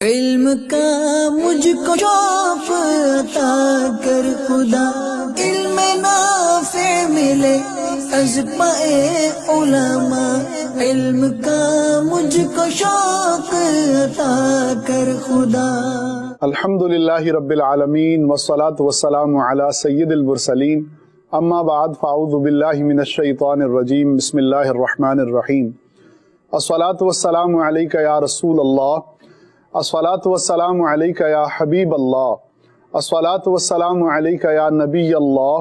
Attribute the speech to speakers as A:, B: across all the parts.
A: علم کا مجھ کو شوق عطا کر خدا، علم نافع ملے از پائے علماء، علم کا مجھ کو شوق عطا کر خدا۔
B: الحمدللہ رب العالمین والصلاة والسلام علی سید المرسلین، اما بعد فاعوذ باللہ من الشیطان الرجیم، بسم اللہ الرحمن الرحیم۔ الصلاة والسلام علیک یا رسول اللہ، الصلاة والسلام علیک یا حبیب اللہ، الصلاة والسلام علیک یا نبی اللہ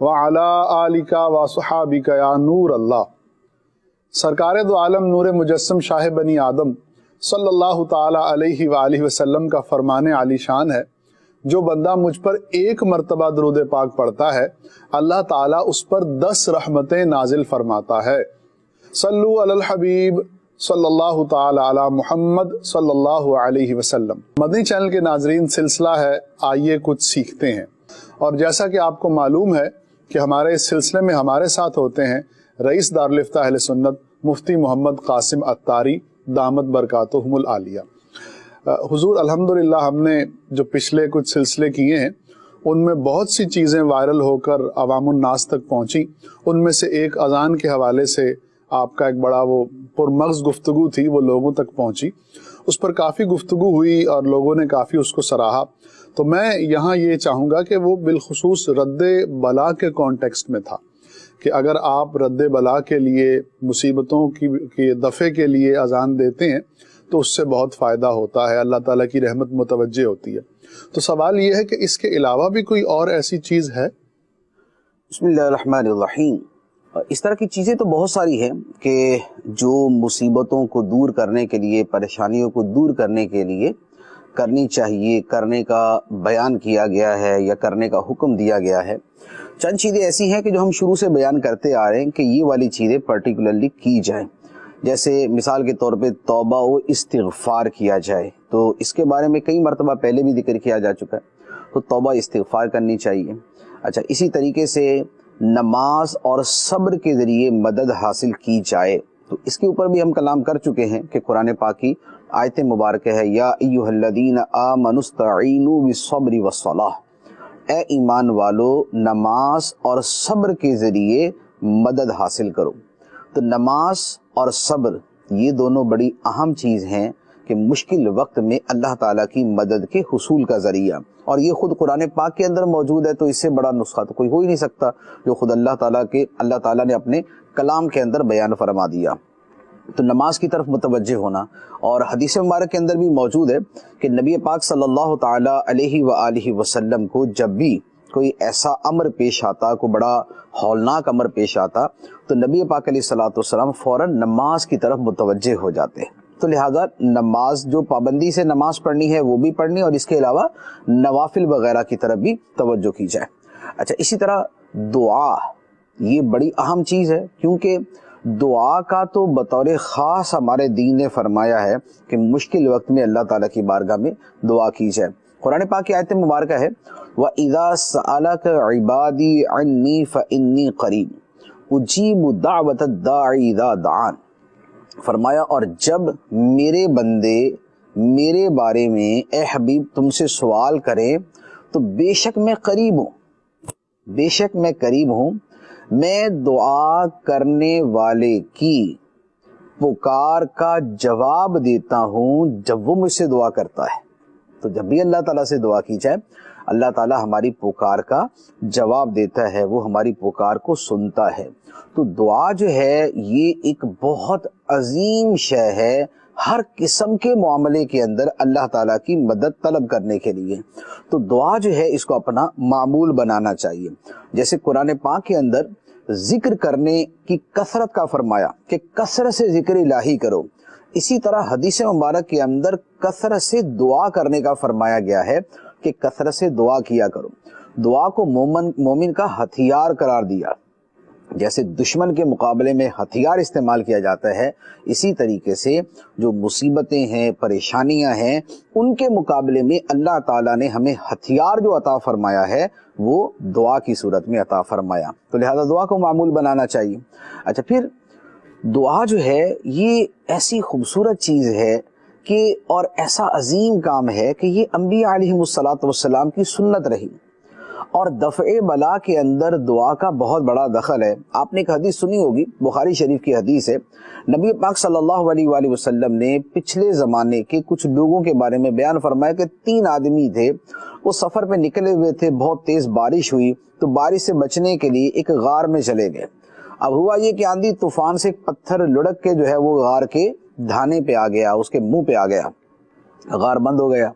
B: وعلی آلک وصحابک یا نور اللہ۔ سرکار دو عالم نور مجسم شاہ بنی آدم صلی اللہ تعالی علیہ وآلہ وسلم کا فرمان عالی شان ہے، جو بندہ مجھ پر ایک مرتبہ درود پاک پڑھتا ہے اللہ تعالیٰ اس پر 10 رحمتیں نازل فرماتا ہے۔ صلو علی الحبیب صلی اللہ تعالی علی محمد صلی اللہ علیہ وسلم۔ مدنی چینل کے ناظرین، سلسلہ ہے آئیے کچھ سیکھتے ہیں، اور جیسا کہ آپ کو معلوم ہے کہ ہمارے اس سلسلے میں ہمارے ساتھ ہوتے ہیں رئیس دارالفتہ اہل سنت مفتی محمد قاسم عطاری دامت برکاتہم العالیہ۔ حضور الحمدللہ ہم نے جو پچھلے کچھ سلسلے کیے ہیں ان میں بہت سی چیزیں وائرل ہو کر عوام الناس تک پہنچی۔ ان میں سے ایک اذان کے حوالے سے آپ کا ایک بڑا وہ پرمغز گفتگو تھی، وہ لوگوں تک پہنچی، اس پر کافی گفتگو ہوئی اور لوگوں نے کافی اس کو سراہا۔ تو میں یہاں یہ چاہوں گا کہ وہ بالخصوص رد بلا کے کانٹیکسٹ میں تھا کہ اگر آپ رد بلا کے لیے، مصیبتوں کی دفع کے لیے اذان دیتے ہیں تو اس سے بہت فائدہ ہوتا ہے، اللہ تعالیٰ کی رحمت متوجہ ہوتی ہے۔ تو سوال یہ ہے کہ اس کے علاوہ بھی کوئی اور ایسی چیز ہے؟
C: بسم اللہ الرحمن الرحیم۔ اس طرح کی چیزیں تو بہت ساری ہیں کہ جو مصیبتوں کو دور کرنے کے لیے، پریشانیوں کو دور کرنے کے لیے کرنی چاہیے، کرنے کا بیان کیا گیا ہے یا کرنے کا حکم دیا گیا ہے۔ چند چیزیں ایسی ہیں کہ جو ہم شروع سے بیان کرتے آ رہے ہیں کہ یہ والی چیزیں پرٹیکولرلی کی جائیں، جیسے مثال کے طور پہ توبہ و استغفار کیا جائے، تو اس کے بارے میں کئی مرتبہ پہلے بھی ذکر کیا جا چکا ہے، تو توبہ استغفار کرنی چاہیے۔ اچھا، اسی طریقے سے نماز اور صبر کے ذریعے مدد حاصل کی جائے، تو اس کے اوپر بھی ہم کلام کر چکے ہیں کہ قرآن پاک کی آیت مبارکہ ہے، یا ایھا الذین آمنوا استعینوا بالصبر والصلاۃ، اے ایمان والو نماز اور صبر کے ذریعے مدد حاصل کرو۔ تو نماز اور صبر یہ دونوں بڑی اہم چیز ہیں کہ مشکل وقت میں اللہ تعالیٰ کی مدد کے حصول کا ذریعہ، اور یہ خود قرآن پاک کے اندر موجود ہے، تو اس سے بڑا نسخہ تو کوئی ہو ہی نہیں سکتا جو خود اللہ تعالیٰ نے اپنے کلام کے اندر بیان فرما دیا۔ تو نماز کی طرف متوجہ ہونا، اور حدیث مبارک کے اندر بھی موجود ہے کہ نبی پاک صلی اللہ تعالی علیہ وآلہ وسلم کو جب بھی کوئی ایسا امر پیش آتا، کوئی بڑا ہولناک امر پیش آتا، تو نبی پاک علیہ الصلوۃ والسلام فوراً نماز کی طرف متوجہ ہو جاتے۔ تو لہٰذا نماز جو پابندی سے نماز پڑھنی ہے وہ بھی پڑھنی، اور اس کے علاوہ نوافل وغیرہ کی طرف بھی توجہ کی جائے۔ اچھا، اسی طرح دعا یہ بڑی اہم چیز ہے، کیونکہ دعا کا تو بطور خاص ہمارے دین نے فرمایا ہے کہ مشکل وقت میں اللہ تعالیٰ کی بارگاہ میں دعا کی جائے۔ قرآن پاک کی آیت مبارکہ ہے، وَإِذَا سَأَلَكَ عِبَادِي عَنِّي فَإِنِّي قَرِيبٌ أُجِيبُ دَعْوَةَ الدَّاعِ إِذَا دَعَانِ۔ فرمایا، اور جب میرے بندے میرے بارے میں اے حبیب تم سے سوال کریں تو بے شک میں قریب ہوں، بے شک میں قریب ہوں، میں دعا کرنے والے کی پکار کا جواب دیتا ہوں جب وہ مجھ سے دعا کرتا ہے۔ تو جب بھی اللہ تعالیٰ سے دعا کی جائے، اللہ تعالیٰ ہماری پکار کا جواب دیتا ہے، وہ ہماری پکار کو سنتا ہے۔ تو دعا جو ہے یہ ایک بہت عظیم شے ہے ہر قسم کے معاملے کے اندر اللہ تعالیٰ کی مدد طلب کرنے کے لیے۔ تو دعا جو ہے اس کو اپنا معمول بنانا چاہیے۔ جیسے قرآن پاک کے اندر ذکر کرنے کی کثرت کا فرمایا کہ کثرت سے ذکر الہی کرو، اسی طرح حدیث مبارک کے اندر کثرت سے دعا کرنے کا فرمایا گیا ہے کہ کثرت سے دعا کیا کرو۔ دعا کو مومن کا ہتھیار قرار دیا، جیسے دشمن کے مقابلے میں ہتھیار استعمال کیا جاتا ہے، اسی طریقے سے جو مصیبتیں ہیں، پریشانیاں ہیں، ان کے مقابلے میں اللہ تعالیٰ نے ہمیں ہتھیار جو عطا فرمایا ہے وہ دعا کی صورت میں عطا فرمایا، تو لہذا دعا کو معمول بنانا چاہیے۔ اچھا، پھر دعا جو ہے یہ ایسی خوبصورت چیز ہے کہ اور ایسا عظیم کام ہے کہ یہ انبیاء علیہ الصلوۃ والسلام کی سنت رہی، اور دفع بلا کے اندر دعا کا بہت بڑا دخل ہے۔ آپ نے ایک حدیث سنی ہوگی، بخاری شریف کی حدیث ہے، نبی پاک صلی اللہ علیہ وآلہ وسلم نے پچھلے زمانے کے کچھ لوگوں کے بارے میں بیان فرمایا کہ 3 آدمی تھے، وہ سفر پہ نکلے ہوئے تھے، بہت تیز بارش ہوئی تو بارش سے بچنے کے لیے ایک غار میں چلے گئے۔ اب ہوا یہ کہ آندھی طوفان سے ایک پتھر لڑک کے جو ہے وہ غار کے دھانے پہ آ گیا، اس کے منہ پہ آ گیا، غار بند ہو گیا۔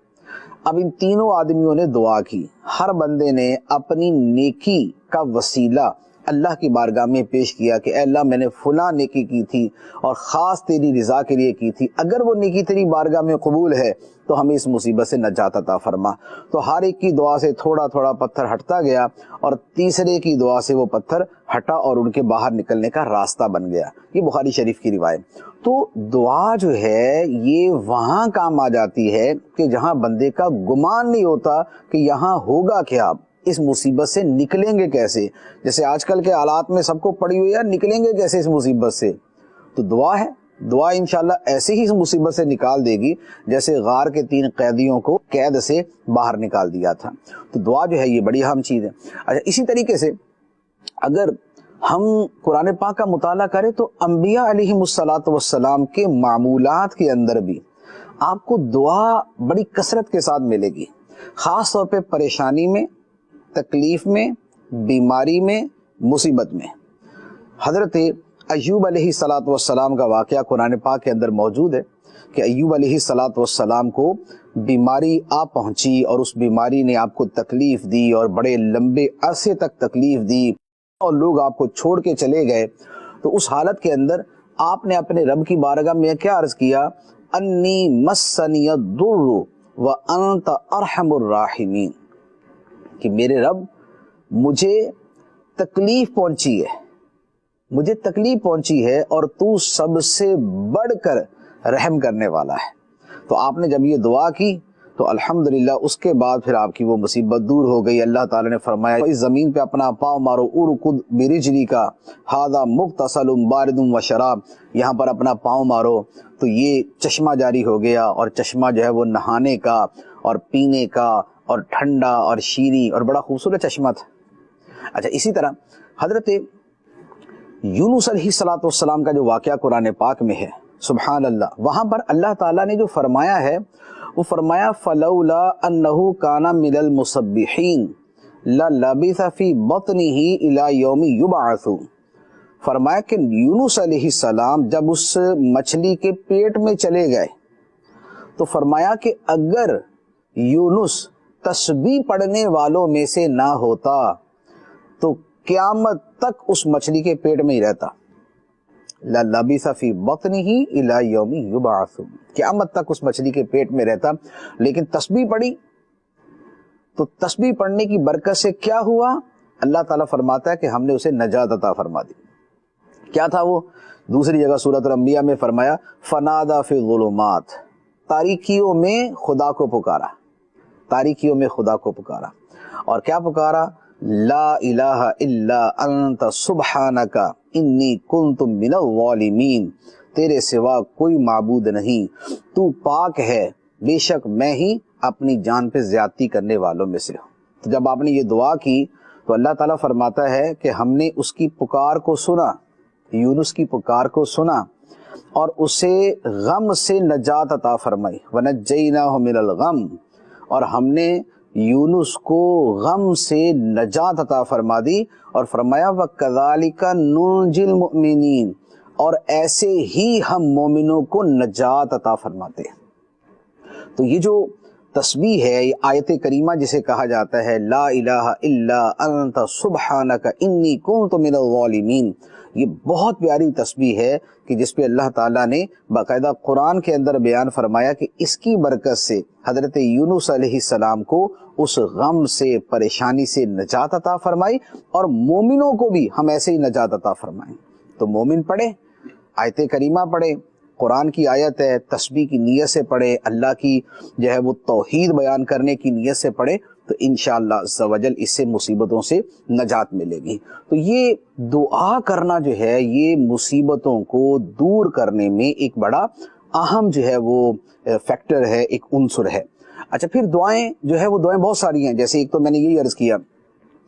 C: اب ان تینوں آدمیوں نے دعا کی، ہر بندے نے اپنی نیکی کا وسیلہ اللہ کی بارگاہ میں پیش کیا کہ اے اللہ میں نے فلاں نیکی کی تھی اور خاص تیری رضا کے لیے کی تھی، اگر وہ نیکی تیری بارگاہ میں قبول ہے تو ہمیں اس مصیبت سے نجات عطا فرما۔ تو ہر ایک کی دعا سے تھوڑا تھوڑا پتھر ہٹتا گیا، اور تیسرے کی دعا سے وہ پتھر ہٹا اور ان کے باہر نکلنے کا راستہ بن گیا۔ یہ بخاری شریف کی روایت۔ تو دعا جو ہے یہ وہاں کام آ جاتی ہے کہ جہاں بندے کا گمان نہیں ہوتا کہ یہاں ہوگا کیا، اس مصیبت سے نکلیں گے کیسے، جیسے آج کل کے حالات میں سب کو پڑی ہوئی ہے نکلیں گے کیسے اس مصیبت سے، تو دعا ہے، دعا انشاءاللہ ایسے ہی اس مصیبت سے نکال دے گی جیسے غار کے 3 قیدیوں کو قید سے باہر نکال دیا تھا۔ تو دعا جو ہے یہ بڑی اہم چیز ہے۔ اچھا، اسی طریقے سے اگر ہم قرآن پاک کا مطالعہ کریں تو انبیاء علیہ الصلوۃ والسلام کے معمولات کے اندر بھی آپ کو دعا بڑی کثرت کے ساتھ ملے گی، خاص طور پہ پریشانی میں، تکلیف میں، بیماری میں، مصیبت میں۔ حضرت ایوب علیہ الصلوۃ والسلام کا واقعہ قرآن پاک کے اندر موجود ہے کہ ایوب علیہ الصلوۃ والسلام کو بیماری آ پہنچی، اور اس بیماری نے آپ کو تکلیف دی اور بڑے لمبے عرصے تک تکلیف دی، اور لوگ آپ کو چھوڑ کے چلے گئے۔ تو اس حالت کے اندر آپ نے اپنے رب کی بارگاہ میں کیا عرض کیا؟ انی مسنی الضر وانت ارحم الراحمین، کہ میرے رب مجھے تکلیف پہنچی ہے، مجھے تکلیف پہنچی ہے اور تو سب سے بڑھ کر رحم کرنے والا ہے۔ تو آپ نے جب یہ دعا کی تو الحمدللہ اس کے بعد پھر آپ کی وہ مصیبت دور ہو گئی۔ اللہ تعالیٰ نے فرمایا اس زمین پہ اپنا پاؤں مارو، ارکض برجلک ھذا مغتسل بارد وشراب، یہاں پر اپنا پاؤں مارو تو یہ چشمہ جاری ہو گیا، اور چشمہ جو ہے وہ نہانے کا اور پینے کا اور ٹھنڈا اور شیریں اور بڑا خوبصورت چشمہ تھا۔ اچھا، اسی طرح حضرت یونس علیہ الصلوۃ والسلام کا جو واقعہ قرآن پاک میں ہے، سبحان اللہ، وہاں پر اللہ تعالیٰ نے جو فرمایا ہے وہ فرمایا فلولا انہ کان من المسبحین للبث فی بطنہ الی یوم یبعثون، فرمایا کہ یونس علیہ السلام جب اس مچھلی کے پیٹ میں چلے گئے تو فرمایا کہ اگر یونس تسبیح پڑھنے والوں میں سے نہ ہوتا تو قیامت تک اس مچھلی کے پیٹ میں ہی رہتا، للبث فی بطنہ الی یوم یبعثون، قیامت تک اس مچھلی کے پیٹ میں رہتا۔ لیکن تسبیح پڑھی تو تسبیح پڑھنے کی برکت سے کیا ہوا؟ اللہ تعالیٰ فرماتا ہے کہ ہم نے اسے نجات عطا فرما دی۔ کیا تھا وہ؟ دوسری جگہ سورۃ الانبیاء میں فرمایا فنادى فی الظلمات، تاریکیوں میں خدا کو پکارا، تاریکیوں میں خدا کو پکارا، اور کیا پکارا؟ لا الہ الا انت سبحانک انی کنت من الظالمین، تیرے سوا کوئی معبود نہیں، تو پاک ہے، بے شک میں ہی اپنی جان پہ زیادتی کرنے والوں میں سے ہوں۔ تو جب آپ نے یہ دعا کی تو اللہ تعالیٰ فرماتا ہے کہ ہم نے اس کی پکار کو سنا، یونس کی پکار کو سنا، اور اسے غم سے نجات عطا فرمائی، وَنَجَّيْنَاهُ مِنَ الْغَمِّ، اور ہم نے یونس کو غم سے نجات عطا فرما دی، اور فرمایا وَكَذَلِكَ نُنْجِي الْمُؤْمِنِينَ، اور ایسے ہی ہم مومنوں کو نجات عطا فرماتے ہیں۔ تو یہ جو تسبیح ہے، یہ آیت کریمہ جسے کہا جاتا ہے لا الہ الا انت سبحانک انی کنت من الظالمین، یہ بہت پیاری تسبیح ہے کہ جس پہ اللہ تعالیٰ نے باقاعدہ قرآن کے اندر بیان فرمایا کہ اس کی برکت سے حضرت یونس علیہ السلام کو اس غم سے، پریشانی سے نجات عطا فرمائی، اور مومنوں کو بھی ہم ایسے ہی نجات عطا فرمائیں۔ تو مومن پڑھے، آیت کریمہ پڑھے، قرآن کی آیت ہے، تسبیح کی نیت سے پڑھے، اللہ کی جو ہے وہ توحید بیان کرنے کی نیت سے پڑھے، تو انشاءاللہ عز و جل اس سے مصیبتوں سے نجات ملے گی۔ تو یہ دعا کرنا جو ہے یہ مصیبتوں کو دور کرنے میں ایک بڑا اہم جو ہے وہ فیکٹر ہے، ایک عنصر ہے۔ اچھا پھر دعائیں جو ہے وہ دعائیں بہت ساری ہیں، جیسے ایک تو میں نے یہی عرض کیا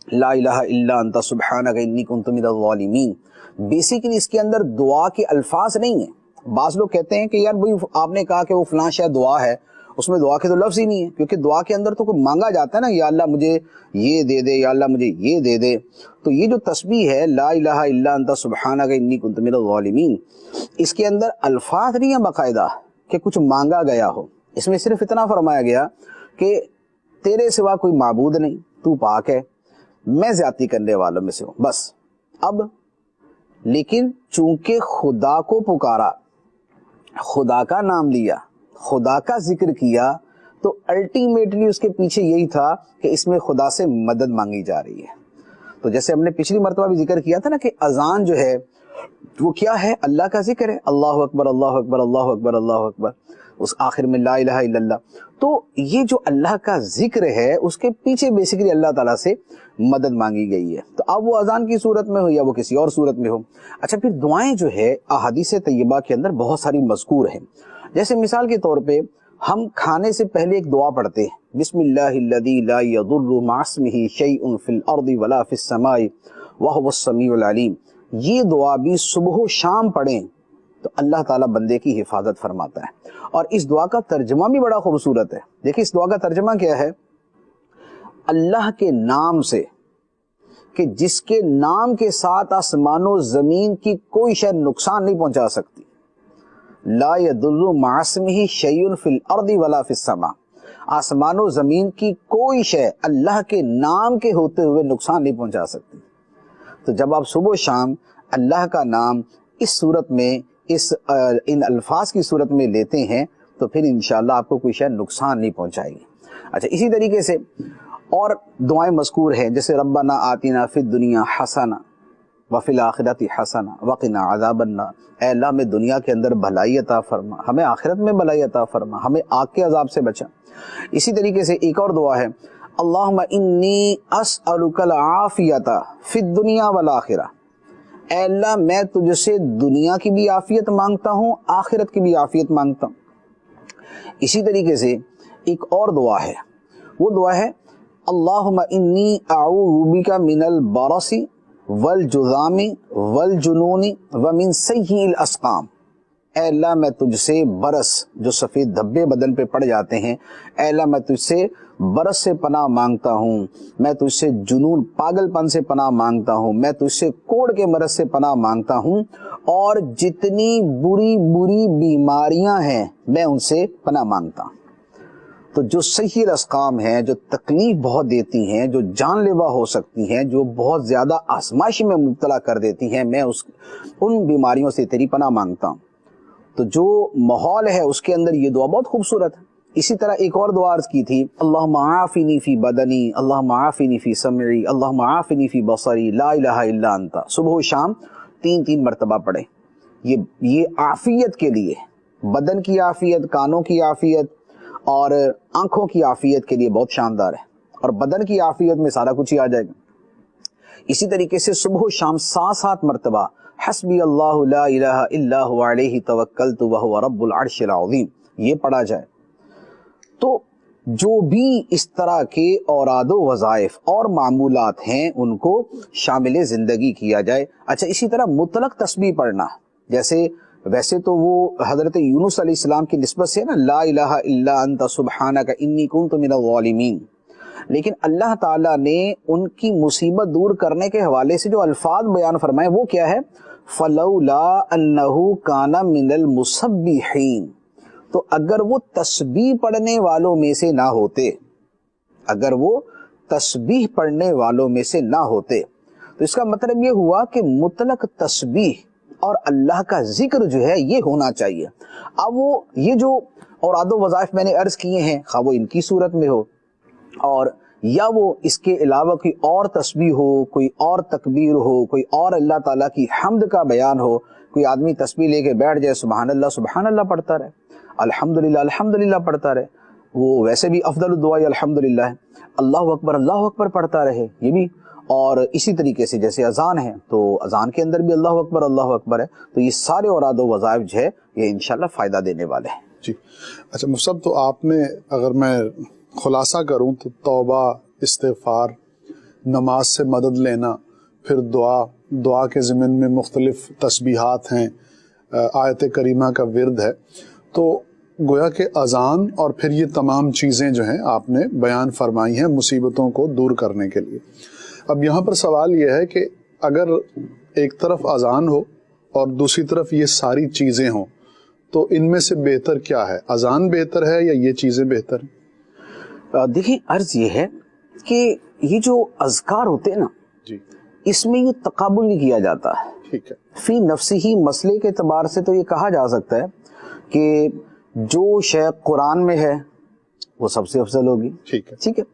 C: لا الہ الا انت سبحانک انی کنت من الظالمین۔ بیسیکلی اس کے اندر دعا کے الفاظ نہیں ہیں۔ بعض لوگ کہتے ہیں کہ یار بھائی آپ نے کہا کہ وہ فلاں شاید دعا ہے، اس میں دعا کے تو لفظ ہی نہیں ہے، کیونکہ دعا کے اندر تو کوئی مانگا جاتا ہے نا، یا اللہ مجھے یہ دے دے، یا اللہ مجھے یہ دے دے۔ تو یہ جو تسبیح ہے لا الہ الا انت سبحانک انی کنت من الظالمین، اس کے اندر الفاظ نہیں ہیں باقاعدہ کہ کچھ مانگا گیا ہو، اس میں صرف اتنا فرمایا گیا کہ تیرے سوا کوئی معبود نہیں، تو پاک ہے، میں زیادتی کرنے والوں میں سے ہوں، بس۔ اب لیکن چونکہ خدا کو پکارا، خدا کا نام لیا، خدا کا ذکر کیا، تو الٹیمیٹلی اس کے پیچھے یہی تھا کہ اس میں خدا سے مدد مانگی جا رہی ہے۔ تو جیسے ہم نے پچھلی مرتبہ بھی ذکر کیا تھا نا کہ اذان جو ہے وہ کیا ہے؟ اللہ کا ذکر ہے، اللہ اکبر اللہ اکبر اللہ اکبر اللہ اکبر، اس آخر میں لا الہ الا اللہ۔ تو یہ جو اللہ کا ذکر ہے اس کے پیچھے بیسیکلی اللہ تعالیٰ سے مدد مانگی گئی ہے، تو اب وہ اذان کی صورت میں ہو یا وہ کسی اور صورت میں ہو۔ اچھا پھر دعائیں جو ہے احادیث طیبہ کے اندر بہت ساری مذکور ہیں، جیسے مثال کے طور پہ ہم کھانے سے پہلے ایک دعا پڑھتے ہیں، بسم اللہ الذی لا یضر مع اسمہ شیء فی الارض ولا فی السماء وہو السمیع العلیم۔ یہ دعا بھی صبح و شام پڑھیں تو اللہ تعالیٰ بندے کی حفاظت فرماتا ہے۔ اور اس دعا کا ترجمہ بھی بڑا خوبصورت ہے، دیکھیں اس دعا کا ترجمہ کیا ہے؟ اللہ کے نام سے، کہ جس کے نام کے ساتھ آسمان و زمین کی کوئی شے نقصان نہیں پہنچا سکتی، لا یضر مع اسمہ شیء فی الارض ولا فی السماء، آسمان و زمین کی کوئی شے اللہ کے نام کے ہوتے ہوئے نقصان نہیں پہنچا سکتی۔ تو جب آپ صبح و شام اللہ کا نام اس صورت میں ان الفاظ کی صورت میں لیتے ہیں تو پھر انشاءاللہ آپ کو کوئی شے نقصان نہیں پہنچائے گی۔ اچھا اسی طریقے سے اور دعائیں مذکور ہیں، جیسے ربنا آتنا فی الدنیا حسنہ وفی الآخرۃ حسنہ وقنا عذاب النار، اے اللہ ہمیں دنیا کے اندر بھلائی عطا فرما، ہمیں آخرت میں بھلائی عطا فرما، ہمیں آگ کے عذاب سے بچا۔ اسی طریقے سے ایک اور دعا ہے اللہم انی اسألک العافیۃ فی الدنیا والآخرہ، اے اللہ میں تجھ سے دنیا کی بھی عافیت مانگتا ہوں، آخرت کی بھی عافیت مانگتا ہوں۔ اسی طریقے سے ایک اور دعا ہے، وہ دعا ہے اللہم انی اعوذ بک من البرص والجذام والجنون ومن سیء الاسقام، اے اللہ میں تجھ سے برس، جو سفید دھبے بدن پہ پڑ جاتے ہیں، اے اللہ میں تجھ سے برس سے پناہ مانگتا ہوں، میں تجھ سے جنون پاگل پن سے پناہ مانگتا ہوں، میں تجھ سے کوڑ کے مرض سے پناہ مانگتا ہوں، اور جتنی بری بری بیماریاں ہیں میں ان سے پناہ مانگتا ہوں۔ تو جو صحیح الاسقام ہیں، جو تکلیف بہت دیتی ہیں، جو جان لیوا ہو سکتی ہیں، جو بہت زیادہ آزمائش میں مبتلا کر دیتی ہیں، میں ان بیماریوں سے تیری پناہ مانگتا ہوں۔ تو جو ماحول ہے اس کے اندر یہ دعا بہت خوبصورت ہے۔ اسی طرح ایک اور دعا عرض کی تھی اللہم عافنی فی بدنی، اللہم عافنی فی سمعی، اللہم عافنی فی بصری، لا الہ الا انت، صبح و شام 3 مرتبہ پڑھیں۔ یہ عافیت کے لیے، بدن کی عافیت، کانوں کی عافیت اور آنکھوں کی عافیت کے لیے بہت شاندار ہے، اور بدن کی عافیت میں سارا کچھ ہی آ جائے گا۔ اسی طریقے سے صبح و شام 7 مرتبہ حسبی اللہ لا الہ الا هو علیہ توکلت وہو رب العرش العظیم یہ پڑھا جائے۔ تو جو بھی اس طرح کے اوراد و وظائف اور معمولات ہیں ان کو شامل زندگی کیا جائے۔ اچھا اسی طرح مطلق تسبیح پڑھنا، جیسے ویسے تو وہ حضرت یونس علیہ السلام کی نسبت سے نا لا الہ الا انت سبحانک انی کنت من الظالمین، لیکن اللہ تعالیٰ نے ان کی مصیبت دور کرنے کے حوالے سے جو الفاظ بیان فرمائے وہ کیا ہے؟ فَلَوْلَا أَنَّهُ كَانَ مِنَ الْمُسَبِّحِينَ، تو اگر وہ تسبیح پڑھنے والوں میں سے نہ ہوتے، اگر وہ تسبیح پڑھنے والوں میں سے نہ ہوتے، تو اس کا مطلب یہ ہوا کہ مطلق تسبیح اور اللہ کا ذکر جو ہے یہ ہونا چاہیے۔ اب وہ یہ جو اوراد و وظائف میں نے عرض کیے ہیں، خواہ وہ ان کی صورت میں ہو اور یا وہ اس کے علاوہ کوئی اور تسبیح ہو، کوئی اور تکبیر ہو، کوئی اور اللہ تعالیٰ کی حمد کا بیان ہو، کوئی آدمی تسبیح لے کے بیٹھ جائے سبحان اللہ پڑھتا رہے، الحمدللہ پڑھتا رہے، وہ ویسے بھی افضل الدعاء الحمدللہ ہے، اللہ اکبر پڑھتا رہے یہ بھی، اور اسی طریقے سے جیسے اذان ہے تو اذان کے اندر بھی اللہ اکبر ہے. تو یہ سارے اوراد و وظائف جو ہے یہ انشاءاللہ فائدہ دینے والے ہیں.
B: جی اچھا مفتی صاحب، تو آپ نے اگر میں خلاصہ کروں تو توبہ، استغفار، نماز سے مدد لینا، پھر دعا کے ضمن میں مختلف تسبیحات ہیں، آیت کریمہ کا ورد ہے، تو گویا کہ اذان اور پھر یہ تمام چیزیں جو ہیں آپ نے بیان فرمائی ہیں مصیبتوں کو دور کرنے کے لیے. اب یہاں پر سوال یہ ہے کہ اگر ایک طرف اذان ہو اور دوسری طرف یہ ساری چیزیں ہوں تو ان میں سے بہتر کیا ہے؟ اذان بہتر ہے یا یہ چیزیں بہتر ہیں؟
C: دیکھیں عرض یہ ہے کہ یہ جو اذکار ہوتے ہیں نا
B: جی
C: اس میں یہ تقابل نہیں کیا جاتا ہے.
B: ٹھیک ہے.
C: فی نفسی ہی مسئلے کے اعتبار سے تو یہ کہا جا سکتا ہے کہ جو شے قرآن میں ہے وہ سب سے افضل ہوگی.
B: ٹھیک ہے.
C: ٹھیک ہے.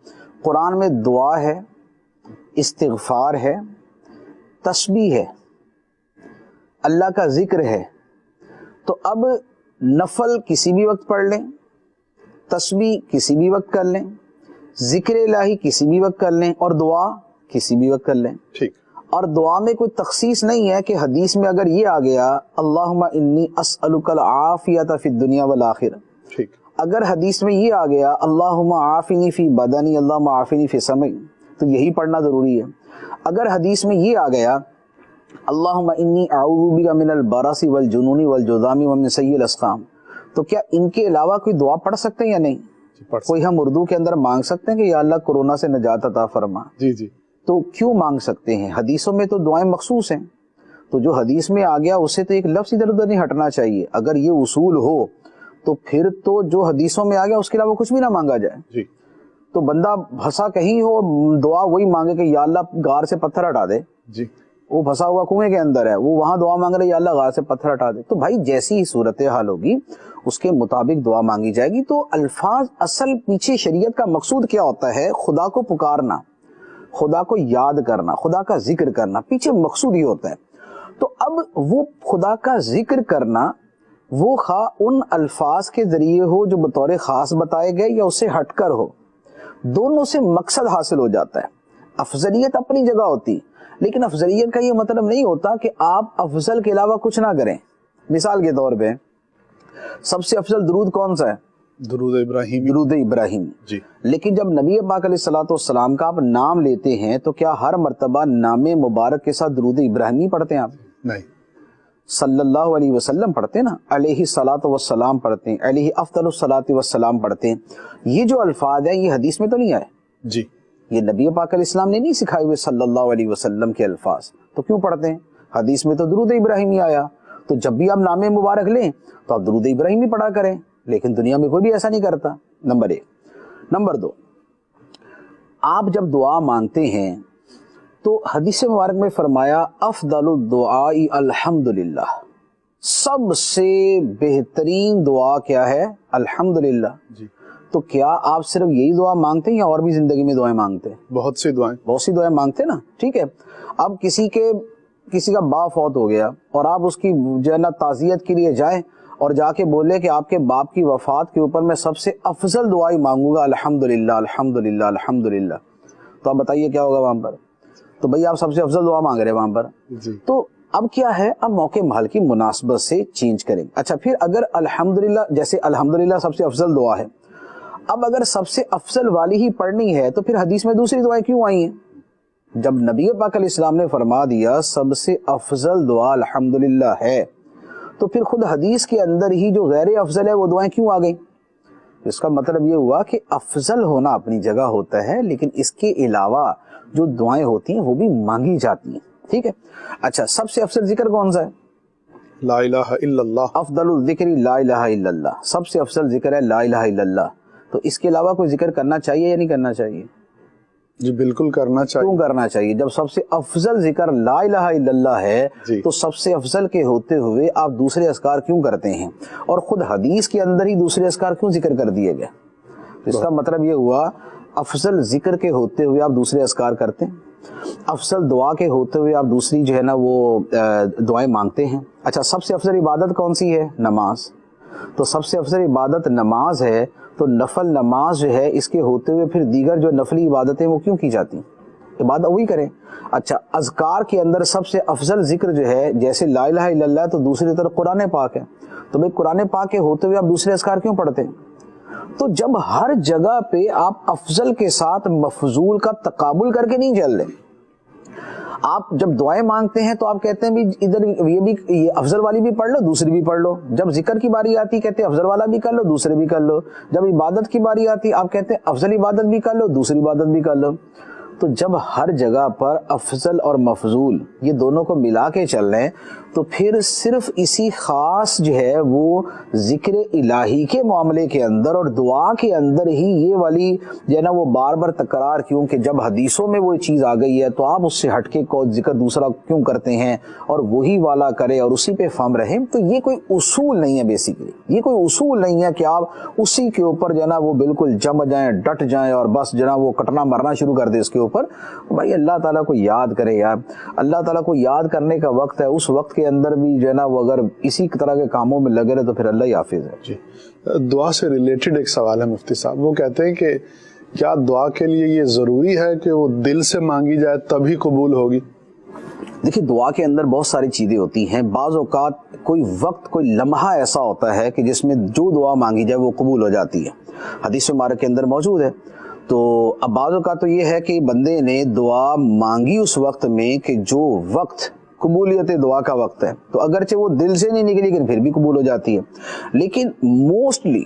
C: قرآن میں دعا ہے، استغفار ہے، تسبیح ہے، اللہ کا ذکر ہے. تو اب نفل کسی بھی وقت پڑھ لیں، تسبیح کسی بھی وقت کر لیں، ذکر الہی کسی بھی وقت کر لیں، اور دعا کسی بھی وقت کر لیں.
B: ٹھیک.
C: اور دعا میں کوئی تخصیص نہیں ہے کہ حدیث میں اگر یہ آ گیا اللہم انی اسألک العافیۃ فی الدنیا والآخرہ،
B: ٹھیک.
C: اگر حدیث میں یہ آ گیا اللہم عافنی فی بدنی اللہم عافنی فی سمعی، تو یہی پڑھنا ضروری ہے. اگر حدیث میں یہ آ گیا اللہم انی اعوذ بک من البرص والجنون والجذام ومن سیء الاسقام، تو کیا ان کے علاوہ کوئی دعا پڑھ سکتے ہیں یا نہیں؟ کوئی ہم اردو کے اندر مانگ سکتے ہیں کہ یا اللہ کورونا سے نجات عطا فرما؟
B: جی جی.
C: تو کیوں مانگ سکتے ہیں؟ حدیثوں میں تو دعائیں مخصوص ہیں، تو جو حدیث میں آ گیا اسے تو ایک لفظ ادھر ادھر نہیں ہٹنا چاہیے. اگر یہ اصول ہو تو پھر تو جو حدیثوں میں آ گیا اس کے علاوہ کچھ بھی نہ مانگا جائے.
B: جی.
C: تو بندہ پھنسا کہیں ہو، دعا وہی مانگے کہ یا اللہ غار سے پتھر ہٹا دے.
B: جی.
C: وہ پھنسا ہوا کنویں کے اندر ہے، وہ وہاں دعا مانگ رہے یا اللہ غار سے پتھر ہٹا دے. تو بھائی جیسی ہی صورتحال ہوگی اس کے مطابق دعا مانگی جائے گی. تو الفاظ اصل پیچھے شریعت کا مقصود کیا ہوتا ہے؟ خدا کو پکارنا، خدا کو یاد کرنا، خدا کا ذکر کرنا، پیچھے مقصود ہی ہوتا ہے. تو اب وہ خدا کا ذکر کرنا وہ خواہ ان الفاظ کے ذریعے ہو جو بطور خاص بتائے گئے یا اس سے ہٹ کر ہو، دونوں سے مقصد حاصل ہو جاتا ہے. افضلیت اپنی جگہ ہوتی، لیکن افضلیت کا یہ مطلب نہیں ہوتا کہ آپ افضل کے علاوہ کچھ نہ کریں. مثال کے طور پہ سب سے افضل درود کون سا ہے؟
B: درود ابراہیم.
C: درود ابراہیم.
B: جی.
C: لیکن جب نبی پاک علیہ الصلوۃ والسلام کا آپ نام لیتے ہیں تو کیا ہر مرتبہ نام مبارک کے ساتھ درود ابراہیمی پڑھتے ہیں آپ؟
B: نہیں.
C: صلی اللہ علیہ وسلم پڑھتے ہیں نا، علیہ الصلوۃ والسلام پڑھتے ہیں، علیہ افضل الصلوۃ والسلام پڑھتے ہیں. یہ جو الفاظ ہیں یہ حدیث میں تو نہیں آئے.
B: جی.
C: یہ نبی پاک علیہ السلام نے نہیں سکھائے ہوئے صلی اللہ علیہ وسلم کے الفاظ. تو کیوں پڑھتے ہیں؟ حدیث میں تو درود ابراہیمی آیا، تو جب بھی آپ نام مبارک لیں تو آپ درود ابراہیمی پڑھا کریں. لیکن دنیا میں کوئی بھی ایسا نہیں کرتا. نمبر 1. نمبر 2، آپ جب دعا مانگتے ہیں تو حدیث مبارک میں فرمایا افضل الدعاء الحمدللہ، سب سے بہترین دعا کیا ہے؟ الحمدللہ.
B: جی.
C: تو کیا آپ صرف یہی دعا مانگتے ہیں یا اور بھی زندگی میں دعائیں مانگتے ہیں؟
B: بہت سی دعائیں
C: مانگتے ہیں نا. ٹھیک ہے. اب کسی کا باپ فوت ہو گیا اور آپ اس کی جو ہے نا تعزیت کے لیے جائیں اور جا کے بولے کہ آپ کے باپ کی وفات کے اوپر میں سب سے افضل دعائی مانگوں گا الحمدللہ الحمدللہ الحمدللہ، تو آپ بتائیے کیا ہوگا وہاں پر؟ تو بھئی آپ سب سے افضل دعا مانگ رہے ہیں وہاں پر.
B: جی.
C: تو اب کیا ہے، اب موقع محل کی مناسبت سے چینج کریں. اچھا پھر اگر الحمدللہ، جیسے الحمدللہ سب سے افضل دعا ہے، اب اگر سب سے افضل والی ہی پڑھنی ہے تو پھر حدیث میں دوسری دعائیں کیوں آئی ہیں؟ جب نبی پاک علیہ السلام نے فرما دیا سب سے افضل دعا الحمدللہ ہے، تو پھر خود حدیث کے اندر ہی جو غیر افضل ہے وہ دعائیں کیوں آ گئیں؟ اس کا مطلب یہ ہوا کہ افضل ہونا اپنی جگہ ہوتا ہے، لیکن اس کے علاوہ جو دعائیں ہوتی ہیں وہ بھی مانگی جاتی ہیں. ٹھیک ہے. اچھا سب سے افضل ذکر کون سا ہے؟
B: لا الہ الا اللہ.
C: افضل الذکر لا الہ الا اللہ، سب سے افضل ذکر ہے لا الہ الا اللہ. تو اس کے علاوہ کوئی ذکر کرنا چاہیے یا نہیں کرنا چاہیے؟
B: جی بالکل کرنا چاہیے.
C: کیوں کرنا چاہیے؟ جب سب سے افضل ذکر لا الہ الا اللہ ہے
B: جی.
C: تو سب سے افضل کے ہوتے ہوئے آپ دوسرے اذکار کیوں کرتے ہیں؟ اور خود حدیث کے اندر ہی دوسرے اذکار کیوں ذکر کر دیے گئے؟ اس کا مطلب یہ ہوا افضل ذکر کے ہوتے ہوئے آپ دوسرے اذکار کرتے ہیں، افضل دعا کے ہوتے ہوئے آپ دوسری جو ہے نا وہ دعائیں مانگتے ہیں. اچھا سب سے افضل عبادت کون سی ہے؟ نماز. تو سب سے افضل عبادت نماز ہے، تو نفل نماز جو ہے اس کے ہوتے ہوئے پھر دیگر جو نفلی عبادتیں وہ کیوں کی جاتی ہیں؟ عبادت وہی کریں. اچھا اذکار کے اندر سب سے افضل ذکر جو ہے جیسے لا الہ الا اللہ تو دوسری طرف قرآن پاک ہے, تو بھائی قرآن پاک کے ہوتے ہوئے آپ دوسرے اذکار کیوں پڑھتے ہیں؟ تو جب ہر جگہ پہ آپ افضل کے ساتھ مفضول کا تقابل کر کے نہیں چل رہے, آپ جب دعائیں مانگتے ہیں تو آپ کہتے ہیں بھی ادھر یہ افضل والی بھی پڑھ لو دوسری بھی پڑھ لو, جب ذکر کی باری آتی کہتے ہیں افضل والا بھی کر لو دوسرے بھی کر لو, جب عبادت کی باری آتی آپ کہتے ہیں افضل عبادت بھی کر لو دوسری عبادت بھی کر لو. تو جب ہر جگہ پر افضل اور مفضول یہ دونوں کو ملا کے چل رہے ہیں تو پھر صرف اسی خاص جو ہے وہ ذکر الہی کے معاملے کے اندر اور دعا کے اندر ہی یہ والی جو ہے نا وہ بار بار تکرار کیوں کہ جب حدیثوں میں وہ چیز آ گئی ہے تو آپ اس سے ہٹ کے کو ذکر دوسرا کیوں کرتے ہیں اور وہی والا کرے اور اسی پہ فہم رہے. تو یہ کوئی اصول نہیں ہے, بیسیکلی یہ کوئی اصول نہیں ہے کہ آپ اسی کے اوپر جو ہے نا وہ بالکل جم جائیں ڈٹ جائیں اور بس جو ہے نا وہ کٹنا مرنا شروع کر دے اس کے اوپر. بھائی اللہ تعالیٰ کو یاد کرے یار, اللہ تعالیٰ کو یاد کرنے کا وقت ہے, اس وقت کے اندر بھی جو ہے نا وہ اگر اسی طرح کے کاموں میں لگے رہے تو پھر اللہ ہی حافظ ہے.
B: جی دعا سے ریلیٹڈ ایک سوال ہے مفتی صاحب, وہ کہتے ہیں کہ کیا دعا کے لیے یہ ضروری ہے کہ وہ دل سے مانگی جائے تبھی قبول ہوگی؟
C: دیکھیے دعا کے اندر بہت ساری چیزیں ہوتی ہیں, بعض اوقات کوئی وقت کوئی لمحہ ایسا ہوتا ہے کہ جس میں جو دعا مانگی جائے وہ قبول ہو جاتی ہے, حدیث مبارک کے اندر موجود ہے. تو اب بعض اوقات تو یہ ہے کہ بندے نے دعا مانگی اس وقت میں کہ جو وقت قبولیت دعا کا وقت ہے, تو اگرچہ وہ دل سے نہیں نکلی لیکن پھر بھی قبول ہو جاتی ہے. لیکن موسٹلی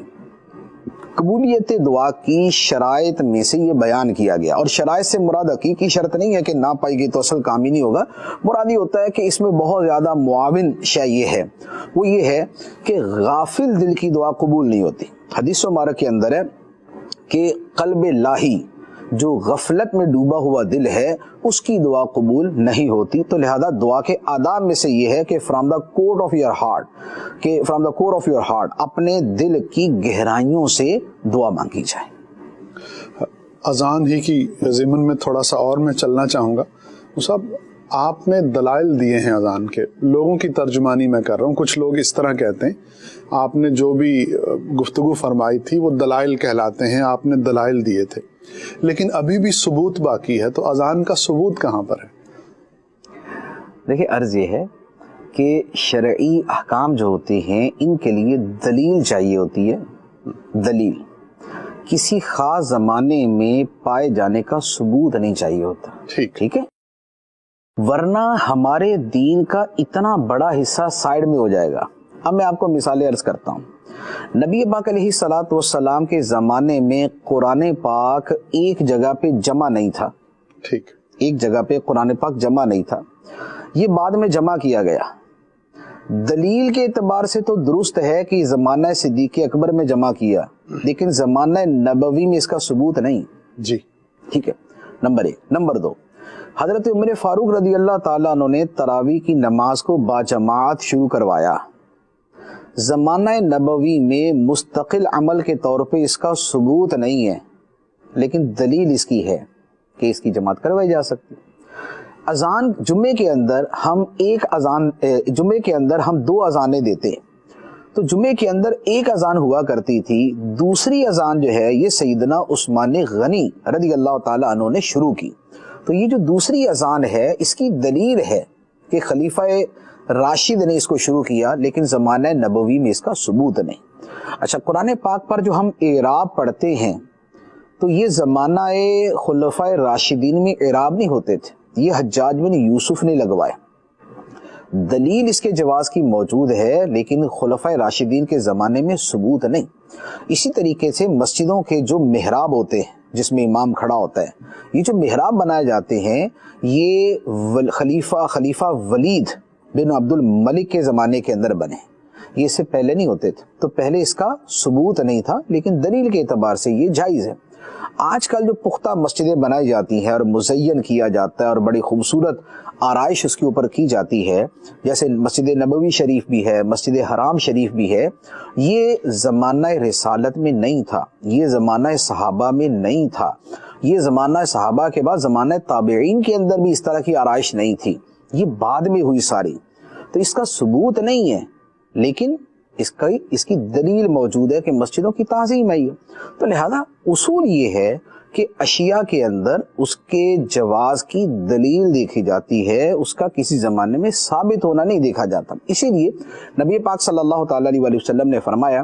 C: قبولیت دعا کی شرائط میں سے یہ بیان کیا گیا, اور شرائط سے مراد حقیقی شرط نہیں ہے کہ نہ پائی گئی تو اصل کام ہی نہیں ہوگا, مراد یہ ہوتا ہے کہ اس میں بہت زیادہ معاون شے یہ ہے, وہ یہ ہے کہ غافل دل کی دعا قبول نہیں ہوتی. حدیث مبارک کے اندر ہے کہ قلب لاہی جو غفلت میں ڈوبا ہوا دل ہے اس کی دعا قبول نہیں ہوتی. تو لہذا دعا کے آداب میں سے یہ ہے کہ from the core of your heart, کہ from the core of your heart اپنے دل کی گہرائیوں سے دعا مانگی جائے.
B: اذان ہی کی ضمن میں تھوڑا سا اور میں چلنا چاہوں گا. صاحب آپ نے دلائل دیے ہیں اذان کے, لوگوں کی ترجمانی میں کر رہا ہوں, کچھ لوگ اس طرح کہتے ہیں, آپ نے جو بھی گفتگو فرمائی تھی وہ دلائل کہلاتے ہیں, آپ نے دلائل دیے تھے, لیکن ابھی بھی ثبوت باقی ہے, تو اذان کا ثبوت کہاں پر ہے؟
C: دیکھیں عرض یہ ہے کہ شرعی احکام جو ہوتے ہیں ان کے لیے دلیل چاہیے ہوتی ہے. دلیل کسی خاص زمانے میں پائے جانے کا ثبوت نہیں چاہیے ہوتا, ٹھیک ہے, ورنہ ہمارے دین کا اتنا بڑا حصہ سائیڈ میں ہو جائے گا. اب میں آپ کو مثالیں عرض کرتا ہوں. نبی پاک علیہ الصلوۃ والسلام کے زمانے میں قرآن پاک ایک جگہ پہ جمع نہیں تھا,
B: ٹھیک,
C: ایک جگہ پہ قرآن پاک جمع نہیں تھا, یہ بعد میں جمع کیا گیا. دلیل کے اعتبار سے تو درست ہے کہ زمانہ صدیق اکبر میں جمع کیا, لیکن زمانہ نبوی میں اس کا ثبوت نہیں.
B: جی
C: ٹھیک ہے, نمبر 1. نمبر 2, حضرت عمر فاروق رضی اللہ تعالیٰ عنہ نے تراویح کی نماز کو باجماعت شروع کروایا. زمانہ نبوی میں مستقل عمل کے طور پہ اس کا ثبوت نہیں ہے, لیکن دلیل اس کی ہے کہ اس کی جماعت کروائی جا سکتی. اذان جمعے کے اندر ہم جمعے کے اندر ہم 2 اذانیں دیتے ہیں. تو جمعے کے اندر ایک اذان ہوا کرتی تھی, دوسری اذان جو ہے یہ سیدنا عثمان غنی رضی اللہ تعالیٰ عنہ نے شروع کی. تو یہ جو دوسری اذان ہے اس کی دلیل ہے کہ خلیفہ راشد نے اس کو شروع کیا, لیکن زمانہ نبوی میں اس کا ثبوت نہیں. اچھا, قرآن پاک پر جو ہم اعراب پڑھتے ہیں تو یہ زمانہ خلفاء راشدین میں اعراب نہیں ہوتے تھے, یہ حجاج بن یوسف نے لگوائے. دلیل اس کے جواز کی موجود ہے, لیکن خلفاء راشدین کے زمانے میں ثبوت نہیں. اسی طریقے سے مسجدوں کے جو محراب ہوتے ہیں جس میں امام کھڑا ہوتا ہے, یہ جو محراب بنائے جاتے ہیں یہ خلیفہ ولید بن عبد الملک کے زمانے کے اندر بنے, یہ اس سے پہلے نہیں ہوتے تھے. تو پہلے اس کا ثبوت نہیں تھا, لیکن دلیل کے اعتبار سے یہ جائز ہے. آج کل جو پختہ مسجدیں بنائی جاتی ہیں اور مزین کیا جاتا ہے اور بڑی خوبصورت آرائش اس کے اوپر کی جاتی ہے, جیسے مسجد نبوی شریف بھی ہے, مسجد حرام شریف بھی ہے, یہ زمانہ رسالت میں نہیں تھا, یہ زمانہ صحابہ میں نہیں تھا, یہ زمانہ صحابہ کے بعد زمانہ تابعین کے اندر بھی اس طرح کی آرائش نہیں تھی, یہ بعد میں ہوئی ساری. تو اس کا ثبوت نہیں ہے, لیکن اس کی دلیل موجود ہے کہ مسجدوں کی تعظیم ہے. تو لہذا اصول یہ ہے کہ اشیاء کے اندر اس کے جواز کی دلیل دیکھی جاتی ہے، اس کا کسی زمانے میں ثابت ہونا نہیں دیکھا جاتا۔ اسی لیے نبی پاک صلی اللہ تعالی علیہ وسلم نے فرمایا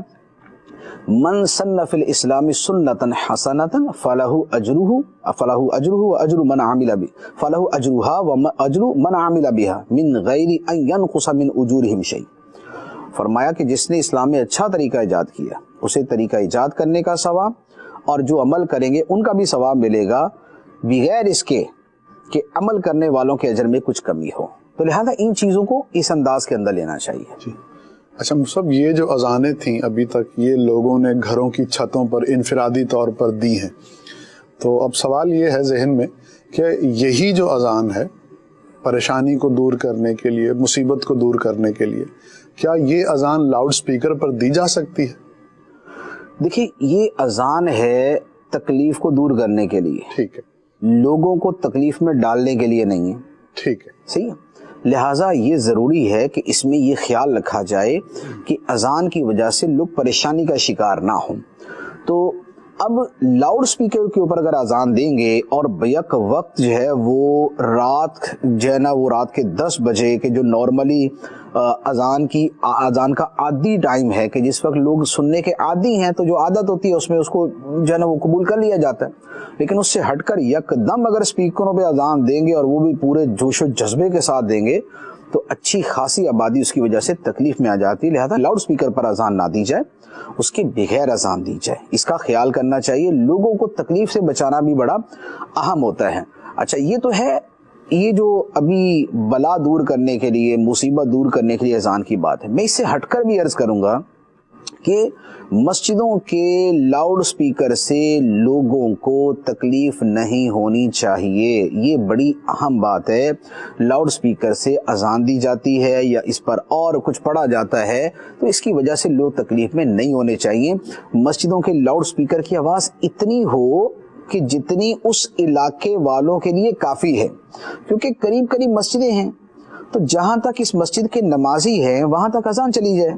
C: من سن فی الاسلام سنتا حسنتا فلہ اجرہ واجر من عمل بها فلہ اجرها واجر من عمل بها من غیر ان ينقص من اجورهم شیء۔ فرمایا کہ جس نے اسلام میں اچھا طریقہ ایجاد کیا اسے طریقہ ایجاد کرنے کا ثواب، اور جو عمل کریں گے ان کا بھی ثواب ملے گا بغیر اس کے کہ عمل کرنے والوں کے اجر میں کچھ کمی ہو۔ تو لہذا ان چیزوں کو اس انداز کے اندر لینا چاہیے۔
B: جی اچھا مصعب، یہ جو اذانیں تھیں ابھی تک یہ لوگوں نے گھروں کی چھتوں پر انفرادی طور پر دی ہیں، تو اب سوال یہ ہے ذہن میں کہ یہی جو اذان ہے پریشانی کو دور کرنے کے لیے، مصیبت کو دور کرنے کے لیے، کیا یہ اذان لاؤڈ سپیکر پر دی جا سکتی ہے؟
C: دیکھیے یہ اذان ہے تکلیف کو دور کرنے کے لیے،
B: ٹھیک ہے،
C: لوگوں کو تکلیف میں ڈالنے کے لیے نہیں ہے،
B: ٹھیک ہے،
C: صحیح ہے۔ لہٰذا یہ ضروری ہے کہ اس میں یہ خیال رکھا جائے کہ اذان کی وجہ سے لوگ پریشانی کا شکار نہ ہوں۔ تو اب لاؤڈ سپیکر کے اوپر اگر اذان دیں گے اور بیک وقت جو ہے وہ رات جو ہے نا وہ رات کے 10 بجے کے جو نارملی اذان کا عادی ٹائم ہے کہ جس وقت لوگ سننے کے عادی ہیں، تو جو عادت ہوتی ہے اس میں اس کو جو ہے نا وہ قبول کر لیا جاتا ہے، لیکن اس سے ہٹ کر یک دم اگر اسپیکروں پہ اذان دیں گے اور وہ بھی پورے جوش و جذبے کے ساتھ دیں گے تو اچھی خاصی آبادی اس کی وجہ سے تکلیف میں آ جاتی ہے۔ لہذا لاؤڈ سپیکر پر اذان نہ دی جائے، اس کے بغیر اذان دی جائے، اس کا خیال کرنا چاہیے۔ لوگوں کو تکلیف سے بچانا بھی بڑا اہم ہوتا ہے۔ اچھا یہ تو ہے یہ جو ابھی بلا دور کرنے کے لیے، مصیبت دور کرنے کے لیے اذان کی بات ہے۔ میں اس سے ہٹ کر بھی عرض کروں گا کہ مسجدوں کے لاؤڈ سپیکر سے لوگوں کو تکلیف نہیں ہونی چاہیے، یہ بڑی اہم بات ہے۔ لاؤڈ سپیکر سے اذان دی جاتی ہے یا اس پر اور کچھ پڑھا جاتا ہے تو اس کی وجہ سے لوگ تکلیف میں نہیں ہونے چاہیے۔ مسجدوں کے لاؤڈ سپیکر کی آواز اتنی ہو کہ جتنی اس علاقے والوں کے لیے کافی ہے، کیونکہ قریب قریب مسجدیں ہیں، تو جہاں تک اس مسجد کے نمازی ہیں وہاں تک اذان چلی جائے،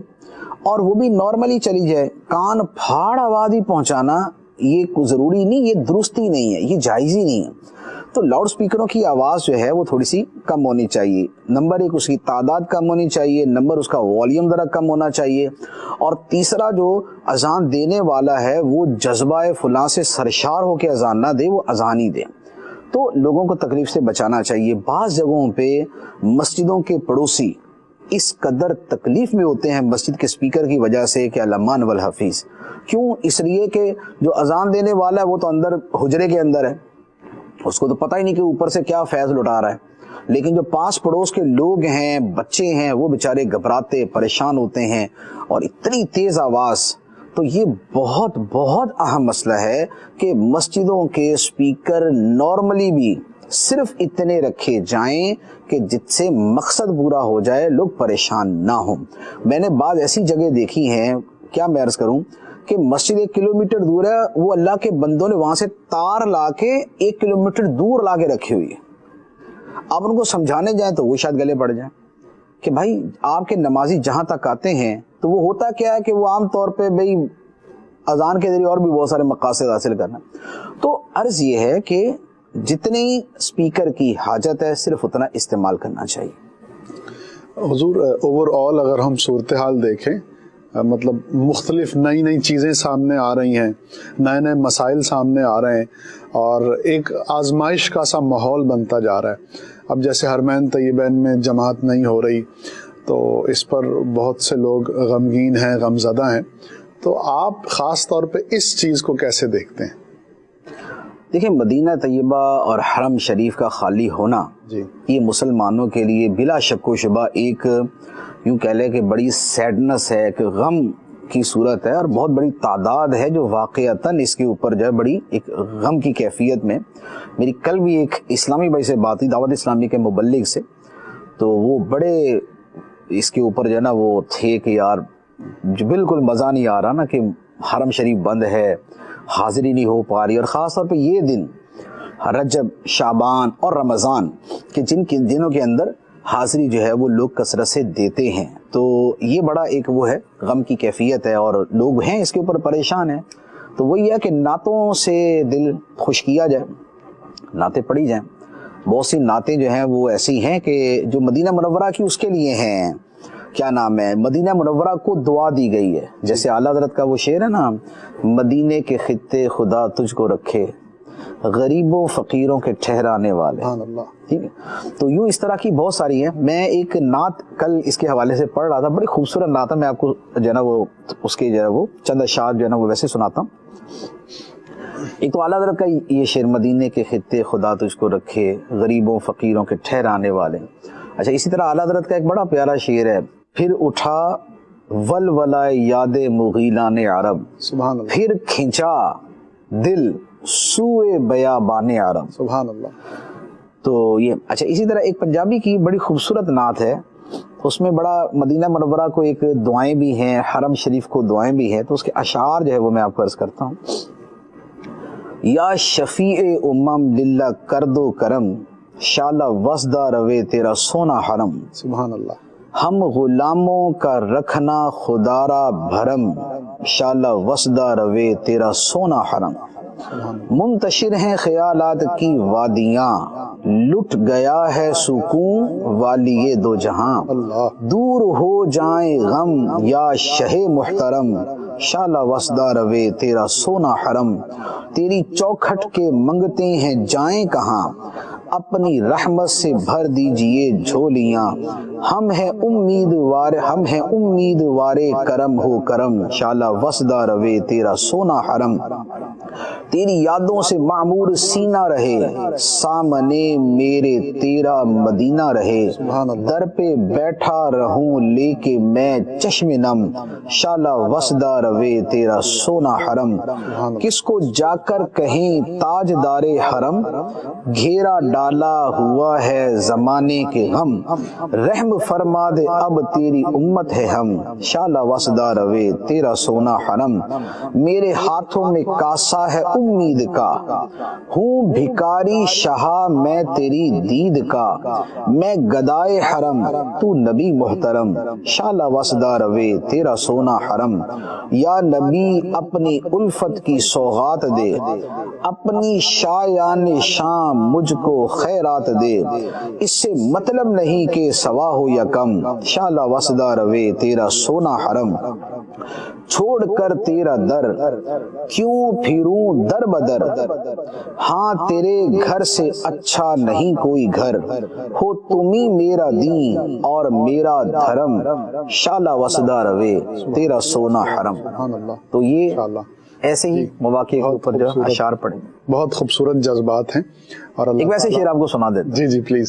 C: اور وہ بھی نارملی چلی جائے۔ کان پھاڑ آواز ہی پہنچانا یہ ضروری نہیں، یہ درستی نہیں ہے، یہ جائز ہی نہیں ہے۔ تو لاؤڈ سپیکروں کی آواز جو ہے وہ تھوڑی سی کم ہونی چاہیے۔ نمبر 1 اس کی تعداد کم ہونی چاہیے، نمبر اس کا والیوم ذرا کم ہونا چاہیے، اور تیسرا جو اذان دینے والا ہے وہ جذبہ فلاں سے سرشار ہو کے اذان نہ دے، وہ اذان ہی دے۔ تو لوگوں کو تکلیف سے بچانا چاہیے۔ بعض جگہوں پہ مسجدوں کے پڑوسی اس قدر تکلیف میں ہوتے ہیں مسجد کے سپیکر کی وجہ سے کہ الامان والحفیظ۔ کیوں؟ اس لیے کہ جو اذان دینے والا ہے وہ تو اندر حجرے کے اندر ہے، اس کو تو پتہ ہی نہیں کہ اوپر سے کیا فیض لٹا رہا ہے، لیکن جو پاس پڑوس کے لوگ ہیں، بچے ہیں، وہ بیچارے گھبراتے پریشان ہوتے ہیں، اور اتنی تیز آواز۔ تو یہ بہت بہت اہم مسئلہ ہے کہ مسجدوں کے سپیکر نارملی بھی صرف اتنے رکھے جائیں کہ جس سے مقصد پورا ہو جائے، لوگ پریشان نہ ہوں۔ میں نے بعض ایسی جگہ دیکھی ہیں، کیا میں عرض کروں کہ مسجد 1 کلومیٹر دور ہے، وہ اللہ کے بندوں نے وہاں سے تار لا کے 1 کلومیٹر دور لا کے رکھی ہوئی ہے۔ آپ ان کو سمجھانے جائیں تو وہ شاید گلے پڑ جائیں کہ بھائی آپ کے نمازی جہاں تک آتے ہیں تو وہ ہوتا کیا ہے کہ وہ عام طور پہ بھائی اذان کے ذریعے اور بھی بہت سارے مقاصد حاصل کرنا۔ تو عرض یہ ہے کہ جتنی سپیکر کی حاجت ہے صرف اتنا استعمال کرنا چاہیے۔
B: حضور اوور آل اگر ہم صورتحال دیکھیں، مطلب مختلف نئی چیزیں سامنے آ رہی ہیں، نئے مسائل سامنے آ رہے ہیں، اور ایک آزمائش کا سا ماحول بنتا جا رہا ہے۔ اب جیسے حرمین طیبین میں جماعت نہیں ہو رہی تو اس پر بہت سے لوگ غمگین ہیں، غمزدہ ہیں، تو آپ خاص طور پہ اس چیز کو کیسے دیکھتے ہیں؟
C: دیکھیں مدینہ طیبہ اور حرم شریف کا خالی ہونا یہ مسلمانوں کے لیے بلا شک و شبہ ایک یوں کہہ لیں کہ بڑی سیڈنس ہے، ایک غم کی صورت ہے، اور بہت بڑی تعداد ہے جو واقعتاً اس کے اوپر جو ہے بڑی ایک غم کی کیفیت میں۔ میری کل بھی ایک اسلامی بھائی سے بات ہوئی، دعوت اسلامی کے مبلغ سے، تو وہ بڑے اس کے اوپر جو ہے نا وہ تھے کہ یار جو بالکل مزہ نہیں آ رہا نا کہ حرم شریف بند ہے، حاضری نہیں ہو پا رہی، اور خاص طور پہ یہ دن رجب، شعبان اور رمضان کہ جن دنوں کے اندر حاضری جو ہے وہ لوگ کثرت سے دیتے ہیں، تو یہ بڑا ایک وہ ہے غم کی کیفیت ہے، اور لوگ ہیں اس کے اوپر پریشان ہیں۔ تو وہی ہے کہ نعتوں سے دل خوش کیا جائے، نعتیں پڑھی جائیں. بہت سی نعتیں جو ہیں وہ ایسی ہیں کہ جو مدینہ منورہ کی اس کے لیے ہیں، کیا نام ہے، مدینہ منورہ کو دعا دی گئی ہے. جیسے اعلیٰ حضرت کا وہ شعر ہے نا، مدینے کے خطے خدا تجھ کو رکھے، غریبوں فقیروں کے ٹھہرانے والے. ٹھیک ہے، تو یوں اس طرح کی بہت ساری ہیں. میں ایک نعت کل اس کے حوالے سے پڑھ رہا تھا، بڑی خوبصورت نعت ہے، میں آپ کو جو ہے نا وہ اس کے جو ہے وہ چند اشعار جو ہے نا وہ ویسے سناتا ہوں. ایک تو اعلیٰ حضرت کا یہ شعر، مدینے کے خطے خدا تجھ کو رکھے، غریبوں فقیروں کے ٹھہرانے والے. اچھا، اسی طرح اعلیٰ حضرت کا ایک بڑا پیارا شعر ہے، پھر اٹھا ولولہ یاد مغیلان عرب،
B: سبحان اللہ،
C: پھر کھینچا دل سوئے بیابان عرب.
B: سبحان اللہ.
C: تو یہ اچھا، اسی طرح ایک پنجابی کی بڑی خوبصورت نعت ہے، اس میں بڑا مدینہ منورہ کو ایک دعائیں بھی ہیں، حرم شریف کو دعائیں بھی ہیں، تو اس کے اشعار جو ہے وہ میں آپ کو عرض کرتا ہوں. یا شفیع امم للہ کرد و کرم، شالہ وسدہ روے تیرا سونا حرم.
B: سبحان اللہ.
C: ہم غلاموں کا رکھنا خدارا بھرم، شالہ وسدہ روے تیرا سونا حرم. منتشر ہیں خیالات کی وادیاں، لٹ گیا ہے سکون والی دو جہاں. دور ہو جائیں غم یا شہ محترم، شالہ وسدہ روے تیرا سونا حرم. تیری چوکھٹ کے منگتے ہیں جائیں کہاں، اپنی رحمت سے بھر دیجئے جھولیاں. ہم ہیں امیدوار کرم ہو کرم، شالہ وسدہ روے تیرا سونا حرم. تیری یادوں سے معمور سینہ رہے، سامنے میرے تیرا مدینہ رہے. در پہ بیٹھا رہوں لے کے میں چشم نم، شالہ وسدہ روے تیرا سونا حرم. کس کو جا کر کہیں تاجدار حرم، گھیرا ڈالا ہوا ہے زمانے کے غم. رحم فرما دے اب تیری امت ہے ہم، شالہ وسدہ روے تیرا سونا حرم. میرے ہاتھوں میں کاسا ہے امید کا، ہوں بھکاری شہا میں تیری دید کا. میں گدائے حرم تو نبی محترم، شالہ وسدہ روے تیرا سونا حرم. یا نبی اپنی الفت کی سوغات دے، اپنی شایان شام مجھ کو خیرات دے. اس سے مطلب نہیں کہ سوا ہو یا کم، شالہ وسدہ روے تیرا سونا حرم. چھوڑ کر تیرا در کیوں پھروں در بدر، ہاں تیرے گھر سے اچھا نہیں کوئی گھر. ہو تمہیں میرا دین اور میرا دھرم، شالہ وسدہ روے تیرا سونا حرم. تو یہ ایسے ہی مواقع کے اوپر جو اشعار پڑھیں،
B: بہت خوبصورت جذبات ہیں. اور
C: ایک ویسے شعر آپ کو سنا دیتے.
B: جی جی پلیز.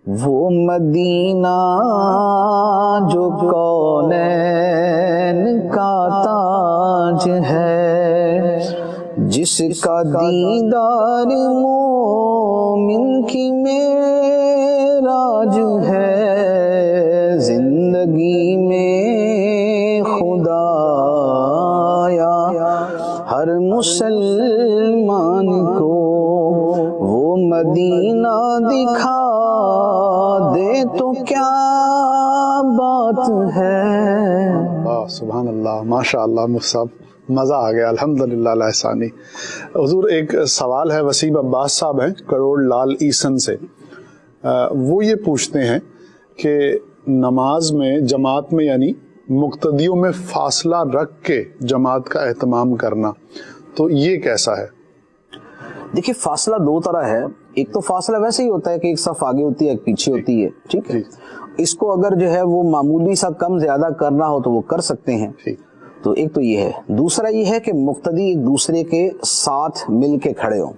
C: وہ مدینہ جو کونین کا تاج ہے، جس کا دیدار مومن کی معراج ہے. زندگی میں خدایا ہر مسلمان کو وہ مدینہ دکھا دے تو کیا بات ہے.
B: سبحان اللہ، ماشاء اللہ مفتی صاحب، مزہ آ گیا، الحمدللہ لحسانی. حضور ایک سوال ہے، وسیم عباس صاحب ہیں کروڑ لال ایسن سے. وہ یہ پوچھتے ہیں کہ نماز میں جماعت میں یعنی مقتدیوں میں فاصلہ رکھ کے جماعت کا اہتمام کرنا، تو یہ کیسا ہے؟
C: دیکھیے، فاصلہ دو طرح ہے. ایک تو فاصلہ ویسے ہی ہوتا ہے کہ ایک صف آگے ہوتی ہے ایک پیچھے ہوتی ہے، ٹھیک ہے. اس کو اگر جو ہے وہ معمولی سا کم زیادہ کرنا ہو تو وہ کر سکتے ہیں. تو ایک تو یہ ہے. دوسرا یہ ہے کہ مقتدی ایک دوسرے کے ساتھ مل کے کھڑے ہوں.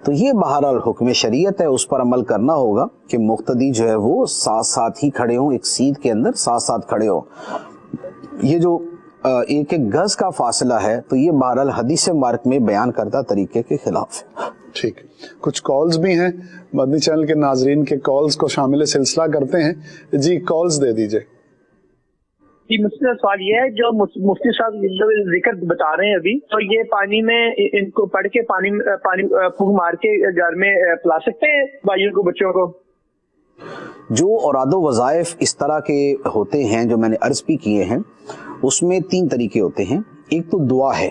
C: تو یہ بہرحال حکم شریعت ہے، اس پر عمل کرنا ہوگا کہ مقتدی جو ہے وہ ساتھ ساتھ ہی کھڑے ہوں، ایک سیٹ کے اندر ساتھ ساتھ کھڑے ہوں. یہ جو ایک ایک گز کا فاصلہ ہے تو یہ بہرحال حدیث مبارک میں بیان کردہ طریقے کے خلاف ہے.
B: ٹھیک. کچھ کالز بھی ہیں، مدنی چینل کے ناظرین کے کالز کو شامل سلسلہ کرتے ہیں. جی کالز دے دیجئے.
D: جی مجھ سے سوال یہ ہے، جو مفتی صاحب ذکر بتا رہے ہیں ابھی، تو یہ پانی میں ان کو پڑھ کے پانی پھونک مار کے گھر میں پلا سکتے ہیں بھائیوں کو، بچوں کو؟
C: جو اوراد و وظائف اس طرح کے ہوتے ہیں جو میں نے عرض بھی کیے ہیں، اس میں تین طریقے ہوتے ہیں. ایک تو دعا ہے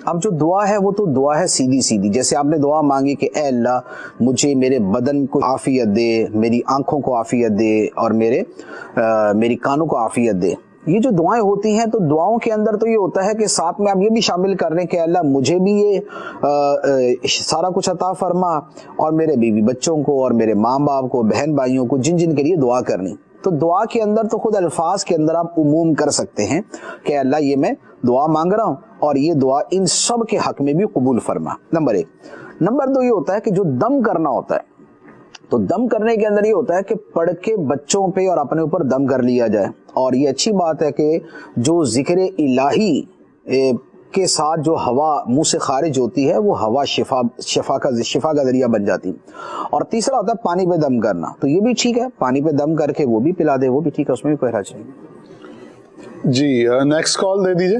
C: اب جو دعا ہے وہ تو دعا ہے سیدھی سیدھی، جیسے آپ نے دعا مانگی کہ اے اللہ مجھے میرے بدن کو عافیت دے، میری آنکھوں کو عافیت دے، اور میری کانوں کو عافیت دے. یہ جو دعائیں ہوتی ہیں تو دعاؤں کے اندر تو یہ ہوتا ہے کہ ساتھ میں آپ یہ بھی شامل کر رہے ہیں کہ اللہ مجھے بھی یہ سارا کچھ عطا فرما، اور میرے بیوی بچوں کو اور میرے ماں باپ کو، بہن بھائیوں کو، جن جن کے لیے دعا کرنی. تو دعا کے اندر تو خود الفاظ کے اندر آپ عموم کر سکتے ہیں کہ اللہ یہ میں دعا مانگ رہا ہوں اور یہ دعا ان سب کے حق میں بھی قبول فرما. نمبر 1. نمبر 2 یہ ہوتا ہے کہ جو دم کرنا ہوتا ہے، تو دم کرنے کے اندر یہ ہوتا ہے کہ پڑھ کے بچوں پہ اور اپنے اوپر دم کر لیا جائے. اور یہ اچھی بات ہے کہ جو ذکر الہی کے ساتھ جو ہوا منہ سے خارج ہوتی ہے وہ ہوا شفا کا ذریعہ بن جاتی. اور تیسرا ہوتا ہے پانی پہ دم کرنا، تو یہ بھی ٹھیک ہے، پانی پہ دم کر کے وہ بھی پلا دے، وہ بھی ٹھیک ہے، اس میں بھی کوئی حرج نہیں.
B: جی نیکسٹ کال دے دیجیے.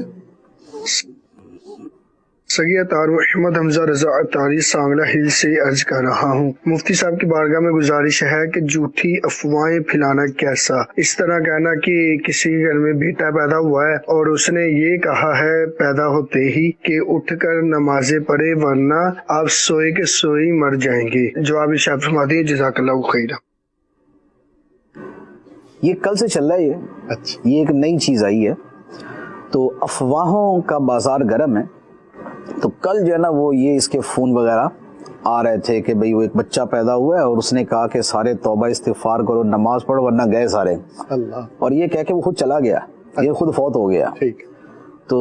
E: سید احمد حمزہ رضا اطاری سانگلہ ہل سے عرض کر رہا ہوں، مفتی صاحب کی بارگاہ میں گزارش ہے کہ جھوٹی افواہیں پھیلانا کیسا؟ اس طرح کہنا کہ کسی گھر میں بیٹا پیدا ہوا ہے اور اس نے یہ کہا ہے پیدا ہوتے ہی کہ اٹھ کر نمازیں پڑھے ورنہ آپ سوئے کے سوئے ہی مر جائیں گے. جواب ارشاد فرماتے ہیں جزاک اللہ خیرہ.
C: یہ کل سے چل رہا ہے، یہ ایک نئی چیز آئی ہے. تو افواہوں کا بازار گرم ہے. تو کل جو ہے نا وہ یہ اس کے فون وغیرہ آ رہے تھے کہ بھئی وہ ایک بچہ پیدا ہوا ہے اور اس نے کہا کہ سارے توبہ استغفار کرو، نماز پڑھو ورنہ گئے سارے. اللہ. اور یہ کہہ کے وہ خود چلا گیا، یہ خود فوت ہو گیا. تو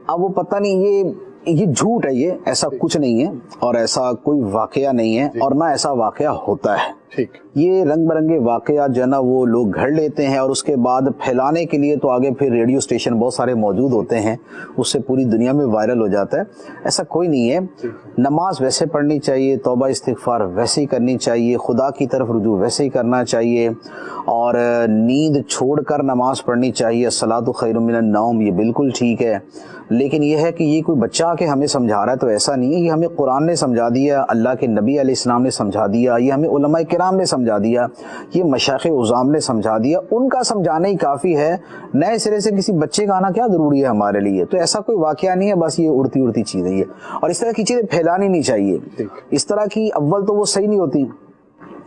C: اب وہ پتہ نہیں یہ جھوٹ ہے، یہ ایسا کچھ نہیں ہے اور ایسا کوئی واقعہ نہیں ہے اور نہ ایسا واقعہ ہوتا ہے. یہ رنگ برنگے واقعات جو ہے نا وہ لوگ گھڑ لیتے ہیں اور اس کے بعد پھیلانے کے لیے تو آگے پھر ریڈیو اسٹیشن بہت سارے موجود ہوتے ہیں، اس سے پوری دنیا میں وائرل ہو جاتا ہے. ایسا کوئی نہیں ہے. نماز ویسے پڑھنی چاہیے، توبہ استغفار ویسے ہی کرنی چاہیے، خدا کی طرف رجوع ویسے ہی کرنا چاہیے، اور نیند چھوڑ کر نماز پڑھنی چاہیے. الصلاۃ خیر من النوم، یہ بالکل ٹھیک ہے. لیکن یہ ہے کہ یہ کوئی بچہ آ کے ہمیں سمجھا رہا ہے تو ایسا نہیں ہے. یہ ہمیں قرآن نے سمجھا دیا، اللہ کے نبی علیہ السلام نے سمجھا دیا، یہ ہمیں علماء کرام نے سمجھا دیا، یہ مشائخ عظام نے سمجھا دیا. ان کا سمجھانا ہی کافی ہے، نئے سرے سے کسی بچے کا آنا کیا ضروری ہے ہمارے لیے. تو ایسا کوئی واقعہ نہیں ہے، بس یہ اڑتی چیزیں یہ. اور اس طرح کی چیزیں پھیلانی نہیں چاہیے. اس طرح کی اول تو وہ صحیح نہیں ہوتی.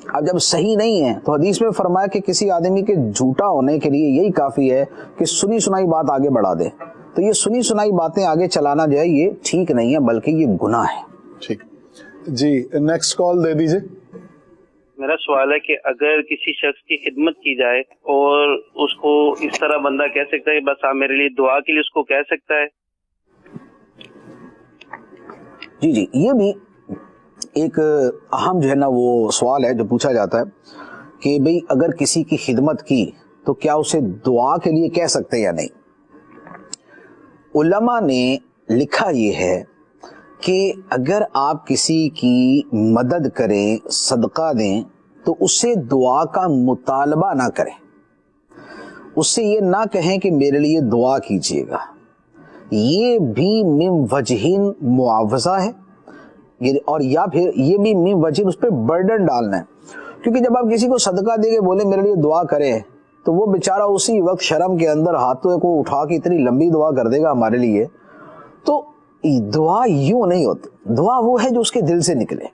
C: اب جب صحیح نہیں ہے تو حدیث میں فرمایا کہ کسی آدمی کے جھوٹا ہونے کے لیے یہی کافی ہے کہ سنی سنائی بات آگے بڑھا دے. تو یہ سنی سنائی باتیں آگے چلانا جو ہے یہ ٹھیک نہیں ہے، بلکہ یہ گناہ ہے.
B: ٹھیک جی نیکسٹ کال دے دیجیے.
F: میرا سوال ہے کہ اگر کسی شخص کی خدمت کی جائے اور اس کو اس طرح بندہ کہہ سکتا ہے کہ بس آپ میرے لیے دعا کے لیے اس کو کہہ سکتا ہے؟
C: جی یہ بھی ایک اہم جو ہے نا وہ سوال ہے جو پوچھا جاتا ہے کہ بھئی اگر کسی کی خدمت کی تو کیا اسے دعا کے لیے کہہ سکتے یا نہیں. علماء نے لکھا یہ ہے کہ اگر آپ کسی کی مدد کریں، صدقہ دیں، تو اس سے دعا کا مطالبہ نہ کریں. اس سے یہ نہ کہیں کہ میرے لیے دعا کیجیے گا. یہ بھی من وجہین معاوضہ ہے، اور یا پھر یہ بھی من وجہین اس پہ برڈن ڈالنا ہے. کیونکہ جب آپ کسی کو صدقہ دے کے بولے میرے لیے دعا کرے تو وہ بیچارہ اسی وقت شرم کے اندر ہاتھوں کو اٹھا کے اتنی لمبی دعا کر دے گا ہمارے لیے. تو دعا یوں نہیں ہوتی. دعا وہ ہے جو اس کے دل سے نکلے.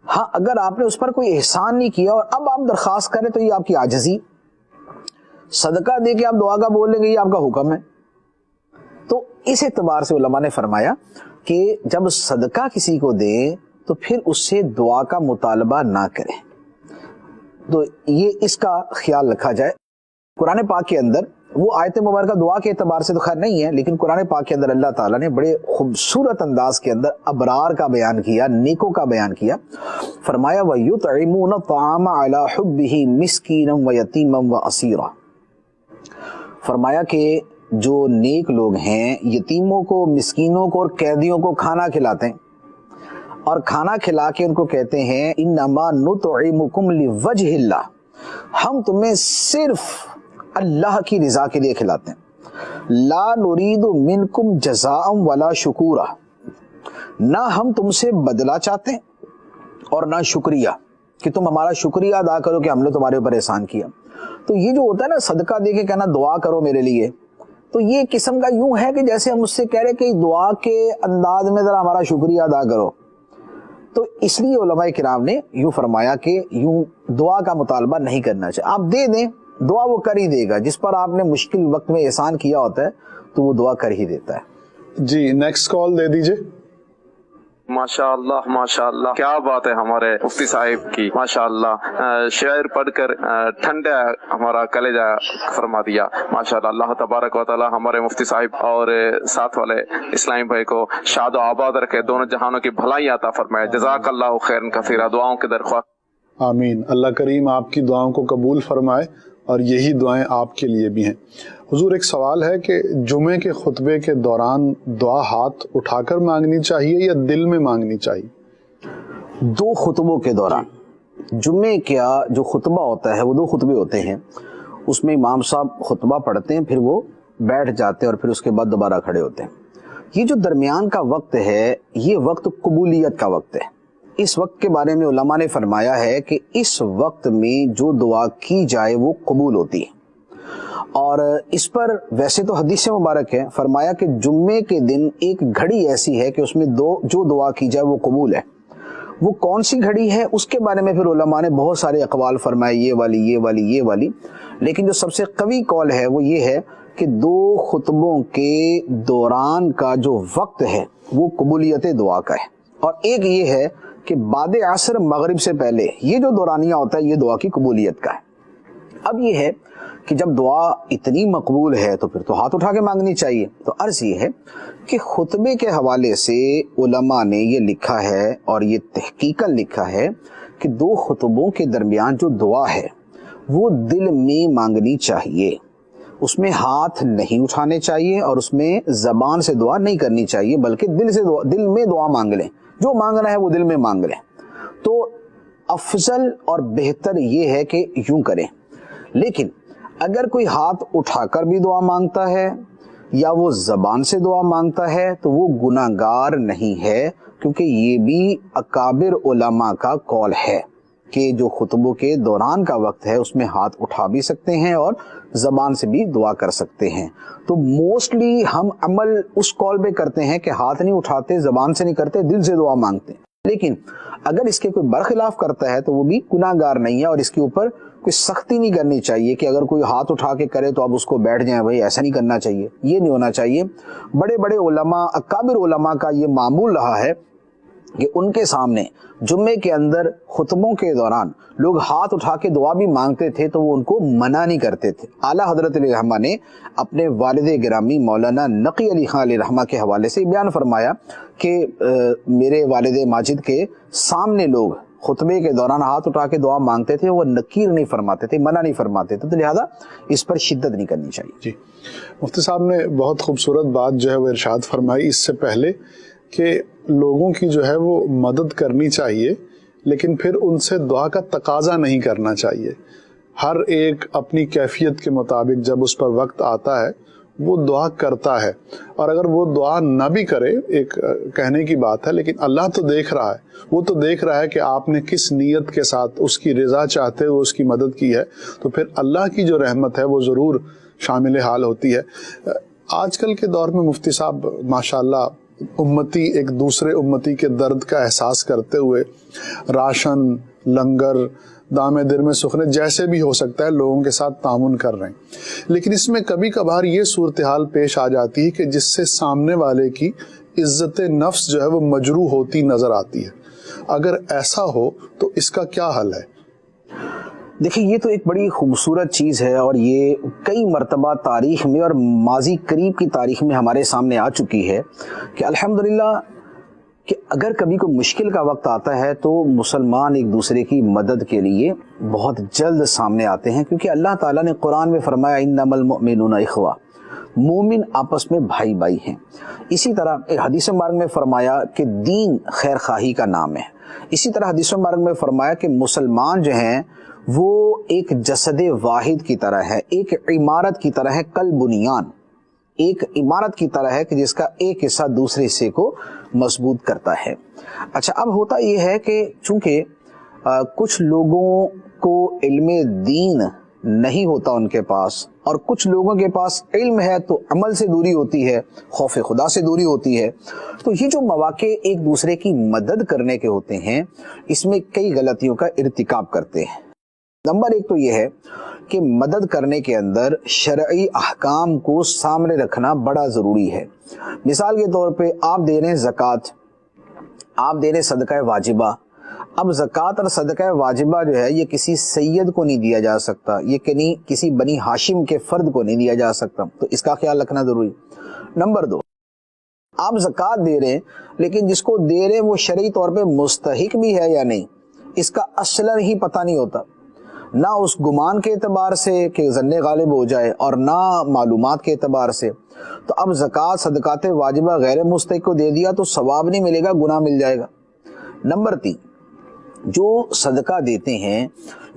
C: ہاں اگر آپ نے اس پر کوئی احسان نہیں کیا اور اب آپ درخواست کریں تو یہ آپ کی عاجزی. صدقہ دے کے آپ دعا کا بول لیں گے یہ آپ کا حکم ہے. تو اس اعتبار سے علماء نے فرمایا کہ جب صدقہ کسی کو دے تو پھر اس سے دعا کا مطالبہ نہ کریں. تو یہ اس کا خیال رکھا جائے. قرآن پاک کے اندر وہ آیت مبارکہ دعا کے اعتبار سے تو خیر نہیں ہے، لیکن قرآن پاک کے اندر اللہ تعالیٰ نے بڑے خوبصورت انداز کے اندر ابرار کا بیان کیا، نیکوں کا بیان کیا. فرمایا وَيُطْعِمُونَ الطَّعَامَ عَلَى حُبِّهِ مِسْكِينًا وَيَتِيمًا وَأَسِيرًا. فرمایا کہ جو نیک لوگ ہیں یتیموں کو، مسکینوں کو اور قیدیوں کو کھانا کھلاتے ہیں، اور کھانا کھلا کے ان کو کہتے ہیں انما نطعمکم لوجہ اللہ، ہم تمہیں صرف اللہ کی رضا کے لیے کھلاتے ہیں. لا نرید منکم جزاء ولا شکورا، نہ ہم تم سے بدلہ چاہتے ہیں اور نہ شکریہ کہ تم ہمارا شکریہ ادا کرو کہ ہم نے تمہارے اوپر احسان کیا. تو یہ جو ہوتا ہے نا صدقہ دے کے کہنا دعا کرو میرے لیے، تو یہ قسم کا یوں ہے کہ جیسے ہم اس سے کہہ رہے کہ دعا کے انداز میں ذرا ہمارا شکریہ ادا کرو. تو اس لیے علماء کرام نے یوں فرمایا کہ یوں دعا کا مطالبہ نہیں کرنا چاہیے. آپ دے دیں, دعا وہ کر ہی دے گا. جس پر آپ نے مشکل وقت میں احسان کیا ہوتا ہے تو وہ دعا کر ہی دیتا ہے.
B: جی نیکسٹ کال دے دیجئے.
G: ماشاءاللہ کیا بات ہے ہمارے مفتی صاحب کی, ماشاءاللہ شعر پڑھ کر ٹھنڈا ہمارا کلیجہ فرما دیا. ماشاءاللہ اللہ تبارک و تعالی ہمارے مفتی صاحب اور ساتھ والے اسلامی بھائی کو شاد و آباد رکھے, دونوں جہانوں کی بھلائی عطا فرمائے. جزاک اللہ خیرا کثیرا. دعاؤں کی درخواست.
B: آمین. اللہ کریم آپ کی دعاؤں کو قبول فرمائے اور یہی دعائیں آپ کے لیے بھی ہیں. حضور ایک سوال ہے کہ جمعے کے خطبے کے دوران دعا ہاتھ اٹھا کر مانگنی چاہیے یا دل میں مانگنی چاہیے؟
C: دو خطبوں کے دوران جمعے کا جو خطبہ ہوتا ہے وہ دو خطبے ہوتے ہیں. اس میں امام صاحب خطبہ پڑھتے ہیں, پھر وہ بیٹھ جاتے ہیں اور پھر اس کے بعد دوبارہ کھڑے ہوتے ہیں. یہ جو درمیان کا وقت ہے یہ وقت قبولیت کا وقت ہے. اس وقت کے بارے میں علماء نے فرمایا ہے کہ اس وقت میں جو دعا کی جائے وہ قبول ہوتی ہے. اور اس پر ویسے تو حدیث مبارک ہے, فرمایا کہ جمعے کے دن ایک گھڑی ایسی ہے کہ اس میں جو دعا کی جائے وہ قبول ہے. وہ کون سی گھڑی ہے اس کے بارے میں پھر علماء نے بہت سارے اقوال فرمائے, یہ والی یہ والی یہ والی. لیکن جو سب سے قوی قول ہے وہ یہ ہے کہ دو خطبوں کے دوران کا جو وقت ہے وہ قبولیت دعا کا ہے. اور ایک یہ ہے کہ بعد عصر مغرب سے پہلے یہ جو دورانیہ ہوتا ہے یہ دعا کی قبولیت کا ہے. اب یہ ہے کہ جب دعا اتنی مقبول ہے تو پھر تو ہاتھ اٹھا کے مانگنی چاہیے. تو عرض یہ ہے کہ خطبے کے حوالے سے علماء نے یہ لکھا ہے اور یہ تحقیقاً لکھا ہے کہ دو خطبوں کے درمیان جو دعا ہے وہ دل میں مانگنی چاہیے. اس میں ہاتھ نہیں اٹھانے چاہیے اور اس میں زبان سے دعا نہیں کرنی چاہیے, بلکہ دل میں دعا مانگ لیں. جو مانگنا ہے وہ دل میں مانگ لیں. تو افضل اور بہتر یہ ہے کہ یوں کریں. لیکن اگر کوئی ہاتھ اٹھا کر بھی دعا مانگتا ہے یا وہ زبان سے دعا مانگتا ہے تو وہ گناہگار نہیں ہے, کیونکہ یہ بھی اکابر علماء کا قول ہے کہ جو خطبوں کے دوران کا وقت ہے اس میں ہاتھ اٹھا بھی سکتے ہیں اور زبان سے بھی دعا کر سکتے ہیں. تو موسٹلی ہم عمل اس قول پہ کرتے ہیں کہ ہاتھ نہیں اٹھاتے, زبان سے نہیں کرتے, دل سے دعا مانگتے ہیں. لیکن اگر اس کے کوئی برخلاف کرتا ہے تو وہ بھی گناہگار نہیں ہے, اور اس کے اوپر کوئی سختی نہیں کرنی چاہیے کہ اگر کوئی ہاتھ اٹھا کے کرے تو اب اس کو بیٹھ جائیں. بھائی ایسا نہیں کرنا چاہیے, یہ نہیں ہونا چاہیے. بڑے بڑے علماء, اکابر علماء کا یہ معمول رہا ہے کہ ان کے سامنے جمعے کے اندر خطبوں کے دوران لوگ ہاتھ اٹھا کے دعا بھی مانگتے تھے تو وہ ان کو منع نہیں کرتے تھے. اعلیٰ حضرت علیہ رحمہ نے اپنے والد گرامی مولانا نقی علی خان علیہ رحمہ کے حوالے سے بیان فرمایا کہ میرے والد ماجد کے سامنے لوگ خطبے کے دوران ہاتھ اٹھا کے دعا مانگتے تھے, وہ نکیر نہیں فرماتے تھے, منع نہیں فرماتے تھے, تو لہذا اس پر شدت نہیں کرنی چاہیے.
B: جی مفتی صاحب نے بہت خوبصورت بات جو ہے وہ ارشاد فرمائی اس سے پہلے کہ لوگوں کی جو ہے وہ مدد کرنی چاہیے, لیکن پھر ان سے دعا کا تقاضا نہیں کرنا چاہیے. ہر ایک اپنی کیفیت کے مطابق جب اس پر وقت آتا ہے وہ دعا کرتا ہے, اور اگر وہ دعا نہ بھی کرے, ایک کہنے کی بات ہے, لیکن اللہ تو دیکھ رہا ہے, وہ تو دیکھ رہا ہے کہ آپ نے کس نیت کے ساتھ اس کی رضا چاہتے ہوئے اس کی مدد کی ہے, تو پھر اللہ کی جو رحمت ہے وہ ضرور شامل حال ہوتی ہے. آج کل کے دور میں مفتی صاحب ماشاءاللہ امتی ایک دوسرے امتی کے درد کا احساس کرتے ہوئے راشن, لنگر, دامے در میں سخنے جیسے بھی ہو سکتا ہے لوگوں کے ساتھ تعاون کر رہے ہیں. لیکن اس میں کبھی کبھار یہ صورتحال پیش آ جاتی ہے کہ جس سے سامنے والے کی عزت نفس جو ہے وہ مجروح ہوتی نظر آتی ہے. اگر ایسا ہو تو اس کا کیا حل ہے؟
C: دیکھیں یہ تو ایک بڑی خوبصورت چیز ہے, اور یہ کئی مرتبہ تاریخ میں اور ماضی قریب کی تاریخ میں ہمارے سامنے آ چکی ہے کہ الحمدللہ کہ اگر کبھی کوئی مشکل کا وقت آتا ہے تو مسلمان ایک دوسرے کی مدد کے لیے بہت جلد سامنے آتے ہیں, کیونکہ اللہ تعالیٰ نے قرآن میں فرمایا انما المؤمنون اخوہ, مومن آپس میں بھائی بھائی ہیں. اسی طرح ایک حدیث مبارک میں فرمایا کہ دین خیر خواہی کا نام ہے. اسی طرح حدیث مبارک میں فرمایا کہ مسلمان جو ہیں وہ ایک جسد واحد کی طرح ہے, ایک عمارت کی طرح ہے, کل بنیان, ایک عمارت کی طرح ہے کہ جس کا ایک حصہ دوسرے حصے کو مضبوط کرتا ہے. اچھا اب ہوتا یہ ہے کہ چونکہ کچھ لوگوں کو علم دین نہیں ہوتا ان کے پاس، اور کچھ لوگوں کے پاس علم ہے تو عمل سے دوری ہوتی ہے، خوف خدا سے دوری ہوتی ہے. تو یہ جو مواقع ایک دوسرے کی مدد کرنے کے ہوتے ہیں، اس میں کئی غلطیوں کا ارتکاب کرتے ہیں. نمبر ایک تو یہ ہے کہ مدد کرنے کے اندر شرعی احکام کو سامنے رکھنا بڑا ضروری ہے. مثال کے طور پہ آپ دے رہے ہیں زکوٰۃ، آپ دے رہے صدقہ واجبہ. اب زکوٰۃ اور صدقہ واجبہ جو ہے یہ کسی سید کو نہیں دیا جا سکتا، یہ کسی بنی ہاشم کے فرد کو نہیں دیا جا سکتا، تو اس کا خیال رکھنا ضروری. نمبر دو، آپ زکوٰۃ دے رہے ہیں لیکن جس کو دے رہے ہیں وہ شرعی طور پہ مستحق بھی ہے یا نہیں، اس کا اصلاً ہی پتہ نہیں ہوتا، نہ اس گمان کے اعتبار سے کہ ظن غالب ہو جائے اور نہ معلومات کے اعتبار سے. تو اب زکوٰۃ صدقات واجبہ غیر مستحق کو دے دیا تو ثواب نہیں ملے گا، گناہ مل جائے گا. نمبر تین، جو صدقہ دیتے ہیں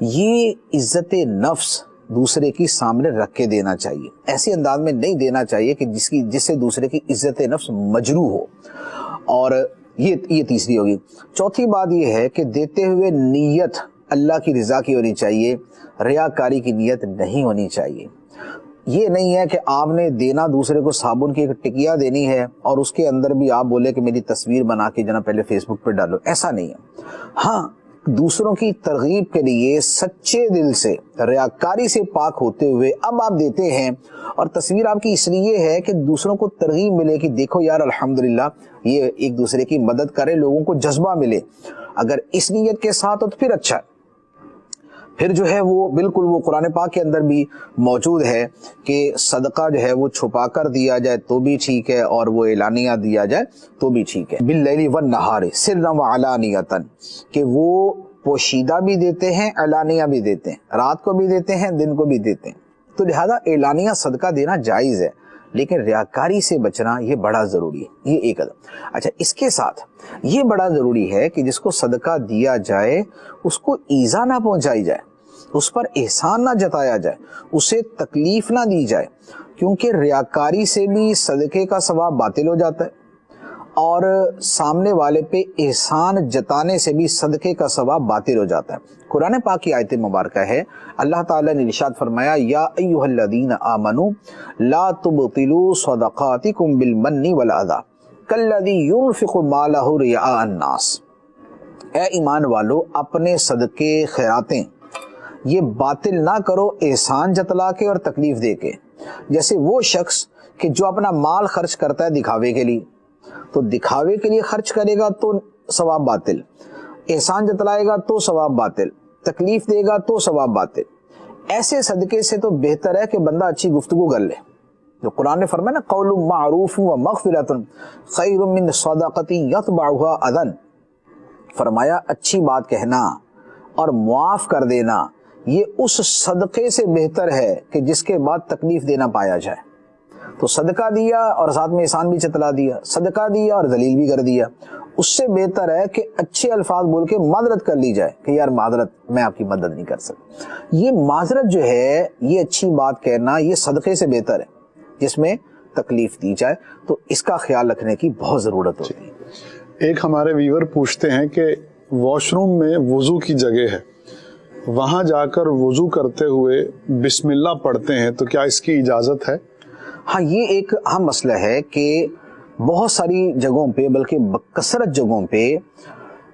C: یہ عزت نفس دوسرے کی سامنے رکھ کے دینا چاہیے، ایسے انداز میں نہیں دینا چاہیے کہ جس سے دوسرے کی عزت نفس مجروح ہو. اور یہ تیسری ہوگی. چوتھی بات یہ ہے کہ دیتے ہوئے نیت اللہ کی رضا کی ہونی چاہیے، ریاکاری کی نیت نہیں ہونی چاہیے. یہ نہیں ہے کہ آپ نے دینا دوسرے کو صابن کی ایک ٹکیا دینی ہے اور اس کے اندر بھی آپ بولے کہ میری تصویر بنا کے جناب پہلے فیس بک پہ ڈالو، ایسا نہیں ہے. ہاں، دوسروں کی ترغیب کے لیے سچے دل سے ریاکاری سے پاک ہوتے ہوئے اب آپ دیتے ہیں، اور تصویر آپ کی اس لیے ہے کہ دوسروں کو ترغیب ملے کہ دیکھو یار الحمدللہ یہ ایک دوسرے کی مدد کرے، لوگوں کو جذبہ ملے. اگر اس نیت کے ساتھ ہو تو پھر اچھا ہے. پھر جو ہے وہ بالکل وہ قرآن پاک کے اندر بھی موجود ہے کہ صدقہ جو ہے وہ چھپا کر دیا جائے تو بھی ٹھیک ہے، اور وہ اعلانیہ دیا جائے تو بھی ٹھیک ہے. باللیل والنہار سرا وعلانیۃ، کہ وہ پوشیدہ بھی دیتے ہیں، اعلانیہ بھی دیتے ہیں، رات کو بھی دیتے ہیں، دن کو بھی دیتے ہیں. تو لہذا اعلانیہ صدقہ دینا جائز ہے، لیکن ریاکاری سے بچنا یہ بڑا ضروری ہے. یہ ایک قدم. اچھا، اس کے ساتھ یہ بڑا ضروری ہے کہ جس کو صدقہ دیا جائے اس کو ایذا نہ پہنچائی جائے، اس پر احسان نہ جتایا جائے، اسے تکلیف نہ دی جائے، کیونکہ ریاکاری سے بھی صدقے کا ثواب باطل ہو جاتا ہے، اور سامنے والے پہ احسان جتانے سے بھی صدقے کا ثواب باطل ہو جاتا ہے. قرآن پاک کی آیت مبارکہ ہے، اللہ تعالیٰ نے ارشاد فرمایا یا ایھا الذین آمنوا لا تبطلوا صدقاتکم بالمن والعذی کالذی ينفق مالہ رئاء الناس. اے ایمان والو، اپنے صدقے خیراتیں یہ باطل نہ کرو احسان جتلا کے اور تکلیف دے کے، جیسے وہ شخص کہ جو اپنا مال خرچ کرتا ہے دکھاوے کے لیے، تو دکھاوے کے لیے خرچ کرے گا تو ثواب باطل، احسان جتلائے گا تو ثواب باطل، تکلیف دے گا تو ثواب باطل. ایسے صدقے سے تو بہتر ہے کہ بندہ اچھی گفتگو کر لے. جو قرآن نے فرمایا نا قول معروف و مغفرۃ خیر من صدقۃ یتبعها اذى، فرمایا اچھی بات کہنا اور معاف کر دینا یہ اس صدقے سے بہتر ہے کہ جس کے بعد تکلیف دینا پایا جائے. تو صدقہ دیا اور ساتھ میں احسان بھی چتلا دیا، صدقہ دیا اور ذلیل بھی کر دیا، اس سے بہتر ہے کہ اچھے الفاظ بول کے معذرت کر لی جائے کہ یار معذرت، میں آپ کی مدد نہیں کر سکتا. یہ معذرت جو ہے، یہ اچھی بات کہنا، یہ صدقے سے بہتر ہے جس میں تکلیف دی جائے. تو اس کا خیال رکھنے کی بہت ضرورت ہوتی ہے.
B: ایک ہمارے ویور پوچھتے ہیں کہ واش روم میں وضو کی جگہ ہے، وہاں جا کر وضو کرتے ہوئے بسم اللہ پڑھتے ہیں، تو کیا اس کی اجازت ہے؟
C: ہاں، یہ ایک اہم مسئلہ ہے کہ بہت ساری جگہوں پہ، بلکہ بکثرت جگہوں پہ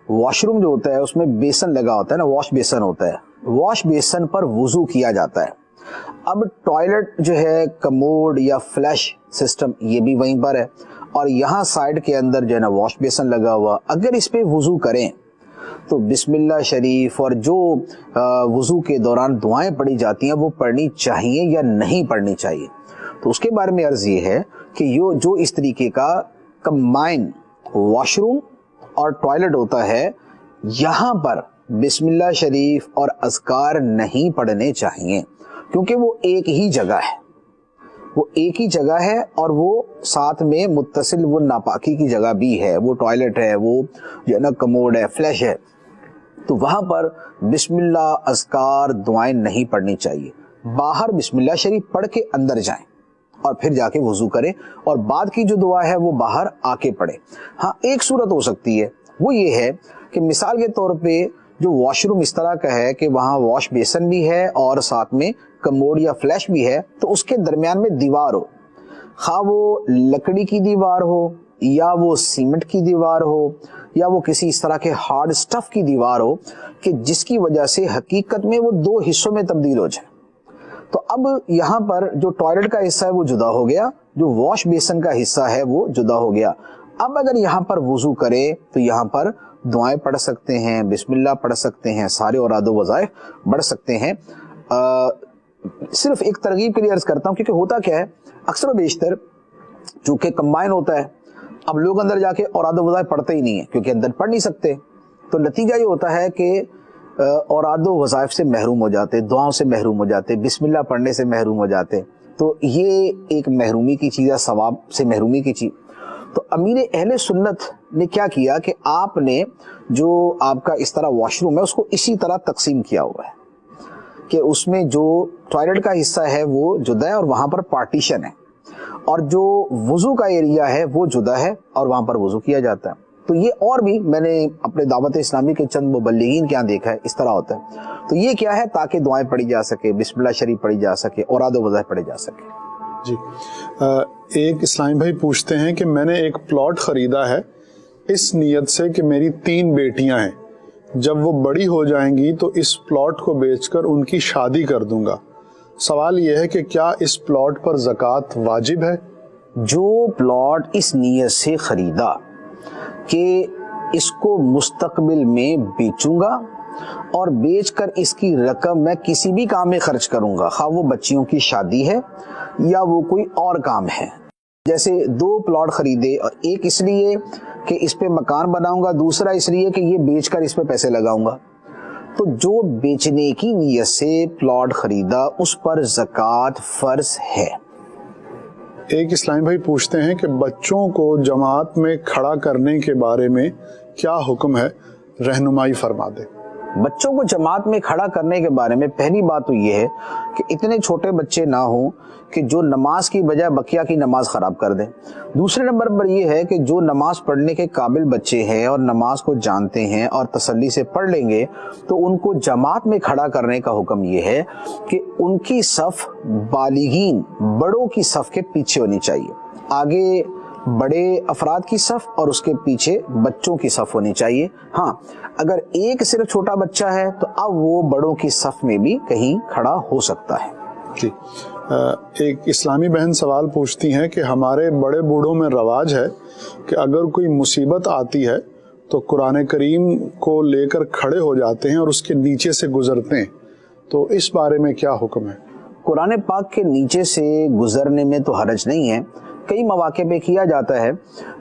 C: واش روم جو ہوتا ہے اس میں بیسن لگا ہوتا ہے نا، واش بیسن ہوتا ہے، واش بیسن پر وضو کیا جاتا ہے. اب ٹوائلٹ جو ہے، کموڈ یا فلش سسٹم یہ بھی وہیں پر ہے، اور یہاں سائڈ کے اندر جو ہے نا واش بیسن لگا ہوا. اگر اس پہ وضو کریں تو بسم اللہ شریف اور جو وضو کے دوران دعائیں پڑھی جاتی ہیں وہ پڑھنی چاہیے یا نہیں پڑھنی چاہیے. تو اس کے بارے میں عرض یہ ہے کہ جو اس طریقے کا کمبائن واش روم اور ٹوائلٹ ہوتا ہے، یہاں پر بسم اللہ شریف اور اذکار نہیں پڑھنے چاہیے، کیونکہ وہ ایک ہی جگہ ہے، وہ ایک ہی جگہ ہے، اور وہ ساتھ میں متصل وہ ناپاکی کی جگہ بھی ہے، وہ ٹوائلٹ ہے، وہ جو ہے نا کموڈ ہے، فلش ہے. تو وہاں پر بسم اللہ اذکار دعائیں نہیں پڑھنی چاہیے. باہر بسم اللہ شریف پڑھ کے اندر جائیں اور پھر جا کے وضو کریں، اور بعد کی جو دعا ہے وہ باہر آ کے پڑھیں. ہاں، ایک صورت ہو سکتی ہے، وہ یہ ہے کہ مثال کے طور پہ جو واش روم اس طرح کا ہے کہ وہاں واش بیسن بھی ہے اور ساتھ میں کموڈ یا فلیش بھی ہے، تو اس کے درمیان میں دیوار ہو، خواہ وہ لکڑی کی دیوار ہو یا وہ سیمنٹ کی دیوار ہو یا وہ کسی اس طرح کے ہارڈ سٹف کی دیوار ہو کہ جس کی وجہ سے حقیقت میں وہ دو حصوں میں تبدیل ہو جائے. تو اب یہاں پر جو ٹوائلٹ کا حصہ ہے وہ جدا ہو گیا، جو واش بیسن کا حصہ ہے وہ جدا ہو گیا. اب اگر یہاں پر وضو کرے تو یہاں پر دعائیں پڑھ سکتے ہیں، بسم اللہ پڑھ سکتے ہیں، سارے اوراد و وظائف پڑھ سکتے ہیں. صرف ایک ترغیب کے لیے عرض کرتا ہوں، کیونکہ ہوتا کیا ہے اکثر و بیشتر چونکہ کمبائن ہوتا ہے، اب لوگ اندر جا کے اوراد و وظائف پڑھتے ہی نہیں ہیں کیونکہ اندر پڑھ نہیں سکتے، تو نتیجہ یہ ہوتا ہے کہ اوراد و وظائف سے محروم ہو جاتے، دعاؤں سے محروم ہو جاتے، بسم اللہ پڑھنے سے محروم ہو جاتے. تو یہ ایک محرومی کی چیز ہے، ثواب سے محرومی کی چیز. تو امیر اہل سنت نے کیا کیا کہ آپ نے جو آپ کا اس طرح واش روم ہے اس کو اسی طرح تقسیم کیا ہوا ہے کہ اس میں جو ٹوائلٹ کا حصہ ہے وہ جدا ہے اور وہاں پر پارٹیشن ہے، اور جو وضو کا ایریا ہے وہ جدا ہے اور وہاں پر وضو کیا جاتا ہے. تو یہ اور بھی میں نے اپنے دعوت اسلامی کے چند مبلغین کے یہاں دیکھا ہے اس طرح ہوتا ہے. تو یہ کیا ہے تاکہ دعائیں پڑھی جا سکے، بسم اللہ شریف پڑھی جا سکے، اوراد و وظائف پڑھی جا سکے.
B: جی ایک اسلامی بھائی پوچھتے ہیں کہ میں نے ایک پلاٹ خریدا ہے اس نیت سے کہ میری 3 بیٹیاں ہیں، جب وہ بڑی ہو جائیں گی تو اس پلاٹ کو بیچ کر ان کی شادی کر دوں گا. سوال یہ ہے کہ کیا اس پلاٹ پر زکوٰۃ واجب ہے؟
C: جو پلاٹ اس نیت سے خریدا کہ اس کو مستقبل میں بیچوں گا اور بیچ کر اس کی رقم میں کسی بھی کام میں خرچ کروں گا، خواہ وہ بچیوں کی شادی ہے یا وہ کوئی اور کام ہے. جیسے 2 پلاٹ خریدے، اور ایک اس لیے کہ اس پہ مکان بناؤں گا، دوسرا اس لیے کہ یہ بیچ کر اس پہ پیسے لگاؤں گا. تو جو بیچنے کی نیت سے پلاٹ خریدا اس پر زکوٰۃ فرض ہے.
B: ایک اسلامی بھائی پوچھتے ہیں کہ بچوں کو جماعت میں کھڑا کرنے کے بارے میں کیا حکم ہے، رہنمائی فرما دیں.
C: بچوں کو جماعت میں کھڑا کرنے کے بارے میں پہلی بات تو یہ ہے کہ اتنے چھوٹے بچے نہ ہوں کہ جو نماز کی بجائے بقیہ کی نماز خراب کر دیں. دوسرے نمبر پر یہ ہے کہ جو نماز پڑھنے کے قابل بچے ہیں اور نماز کو جانتے ہیں اور تسلی سے پڑھ لیں گے تو ان کو جماعت میں کھڑا کرنے کا حکم یہ ہے کہ ان کی صف بالغین بڑوں کی صف کے پیچھے ہونی چاہیے. آگے بڑے افراد کی صف اور اس کے پیچھے بچوں کی صف ہونی چاہیے. ہاں اگر ایک صرف چھوٹا بچہ ہے تو اب وہ بڑوں کی صف میں بھی کہیں کھڑا ہو سکتا ہے.
B: جی ایک اسلامی بہن سوال پوچھتی ہیں کہ ہمارے بڑے بوڑھوں میں رواج ہے کہ اگر کوئی مصیبت آتی ہے تو قرآن کریم کو لے کر کھڑے ہو جاتے ہیں اور اس کے نیچے سے گزرتے ہیں، تو اس بارے میں کیا حکم ہے؟
C: قرآن پاک کے نیچے سے گزرنے میں تو حرج نہیں ہے، کئی مواقع پہ کیا جاتا ہے.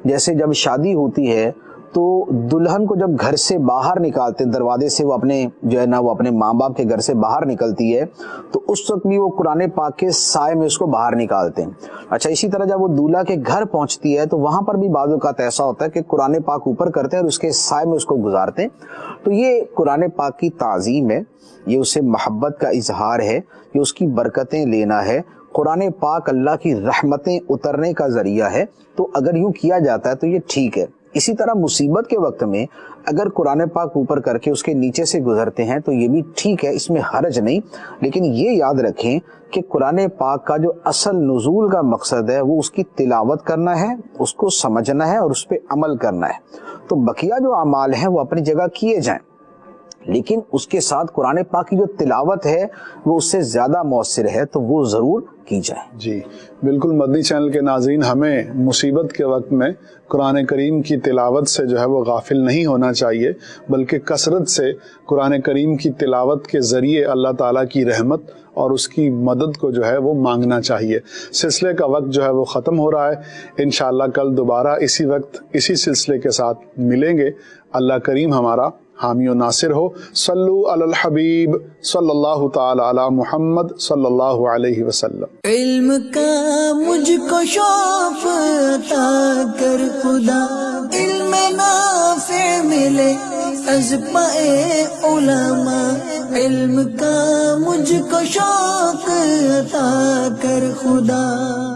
C: جیسے جب شادی ہوتی ہے تو دلہن کو جب گھر سے باہر نکالتے، دروازے سے وہ اپنے جو ہے نا وہ اپنے ماں باپ کے گھر سے باہر نکلتی ہے تو اس وقت بھی وہ قرآن پاک کے سائے میں اس کو باہر نکالتے ہیں. اچھا اسی طرح جب وہ دولہا کے گھر پہنچتی ہے تو وہاں پر بھی بعض اوقات ایسا ہوتا ہے کہ قرآن پاک اوپر کرتے ہیں اور اس کے سائے میں اس کو گزارتے ہیں. تو یہ قرآن پاک کی تعظیم ہے، یہ اسے محبت کا اظہار ہے، یہ اس کی برکتیں لینا ہے. قرآن پاک اللہ کی رحمتیں اترنے کا ذریعہ ہے، تو اگر یوں کیا جاتا ہے تو یہ ٹھیک ہے. اسی طرح مصیبت کے وقت میں اگر قرآن پاک اوپر کر کے اس کے نیچے سے گزرتے ہیں تو یہ بھی ٹھیک ہے، اس میں حرج نہیں. لیکن یہ یاد رکھیں کہ قرآن پاک کا جو اصل نزول کا مقصد ہے وہ اس کی تلاوت کرنا ہے، اس کو سمجھنا ہے اور اس پہ عمل کرنا ہے. تو بقیہ جو اعمال ہیں وہ اپنی جگہ کیے جائیں، لیکن اس کے ساتھ قرآن پاک کی جو تلاوت ہے وہ اس سے زیادہ مؤثر ہے تو وہ ضرور کی جائے.
B: جی بالکل. مدنی چینل کے ناظرین، ہمیں مصیبت کے وقت میں قرآن کریم کی تلاوت سے جو ہے وہ غافل نہیں ہونا چاہیے، بلکہ کثرت سے قرآن کریم کی تلاوت کے ذریعے اللہ تعالیٰ کی رحمت اور اس کی مدد کو جو ہے وہ مانگنا چاہیے. سلسلے کا وقت جو ہے وہ ختم ہو رہا ہے، انشاءاللہ کل دوبارہ اسی وقت اسی سلسلے کے ساتھ ملیں گے. اللہ کریم ہمارا حامی و ناصر ہو. صلو علی الحبیب صلی اللہ تعالی علی محمد صلی اللہ علیہ وسلم.
A: علم کا مجھ کو شوق عطا کر خدا، علم نافع ملے از پائے علماء. علم کا مجھ کو شوق عطا کر خدا.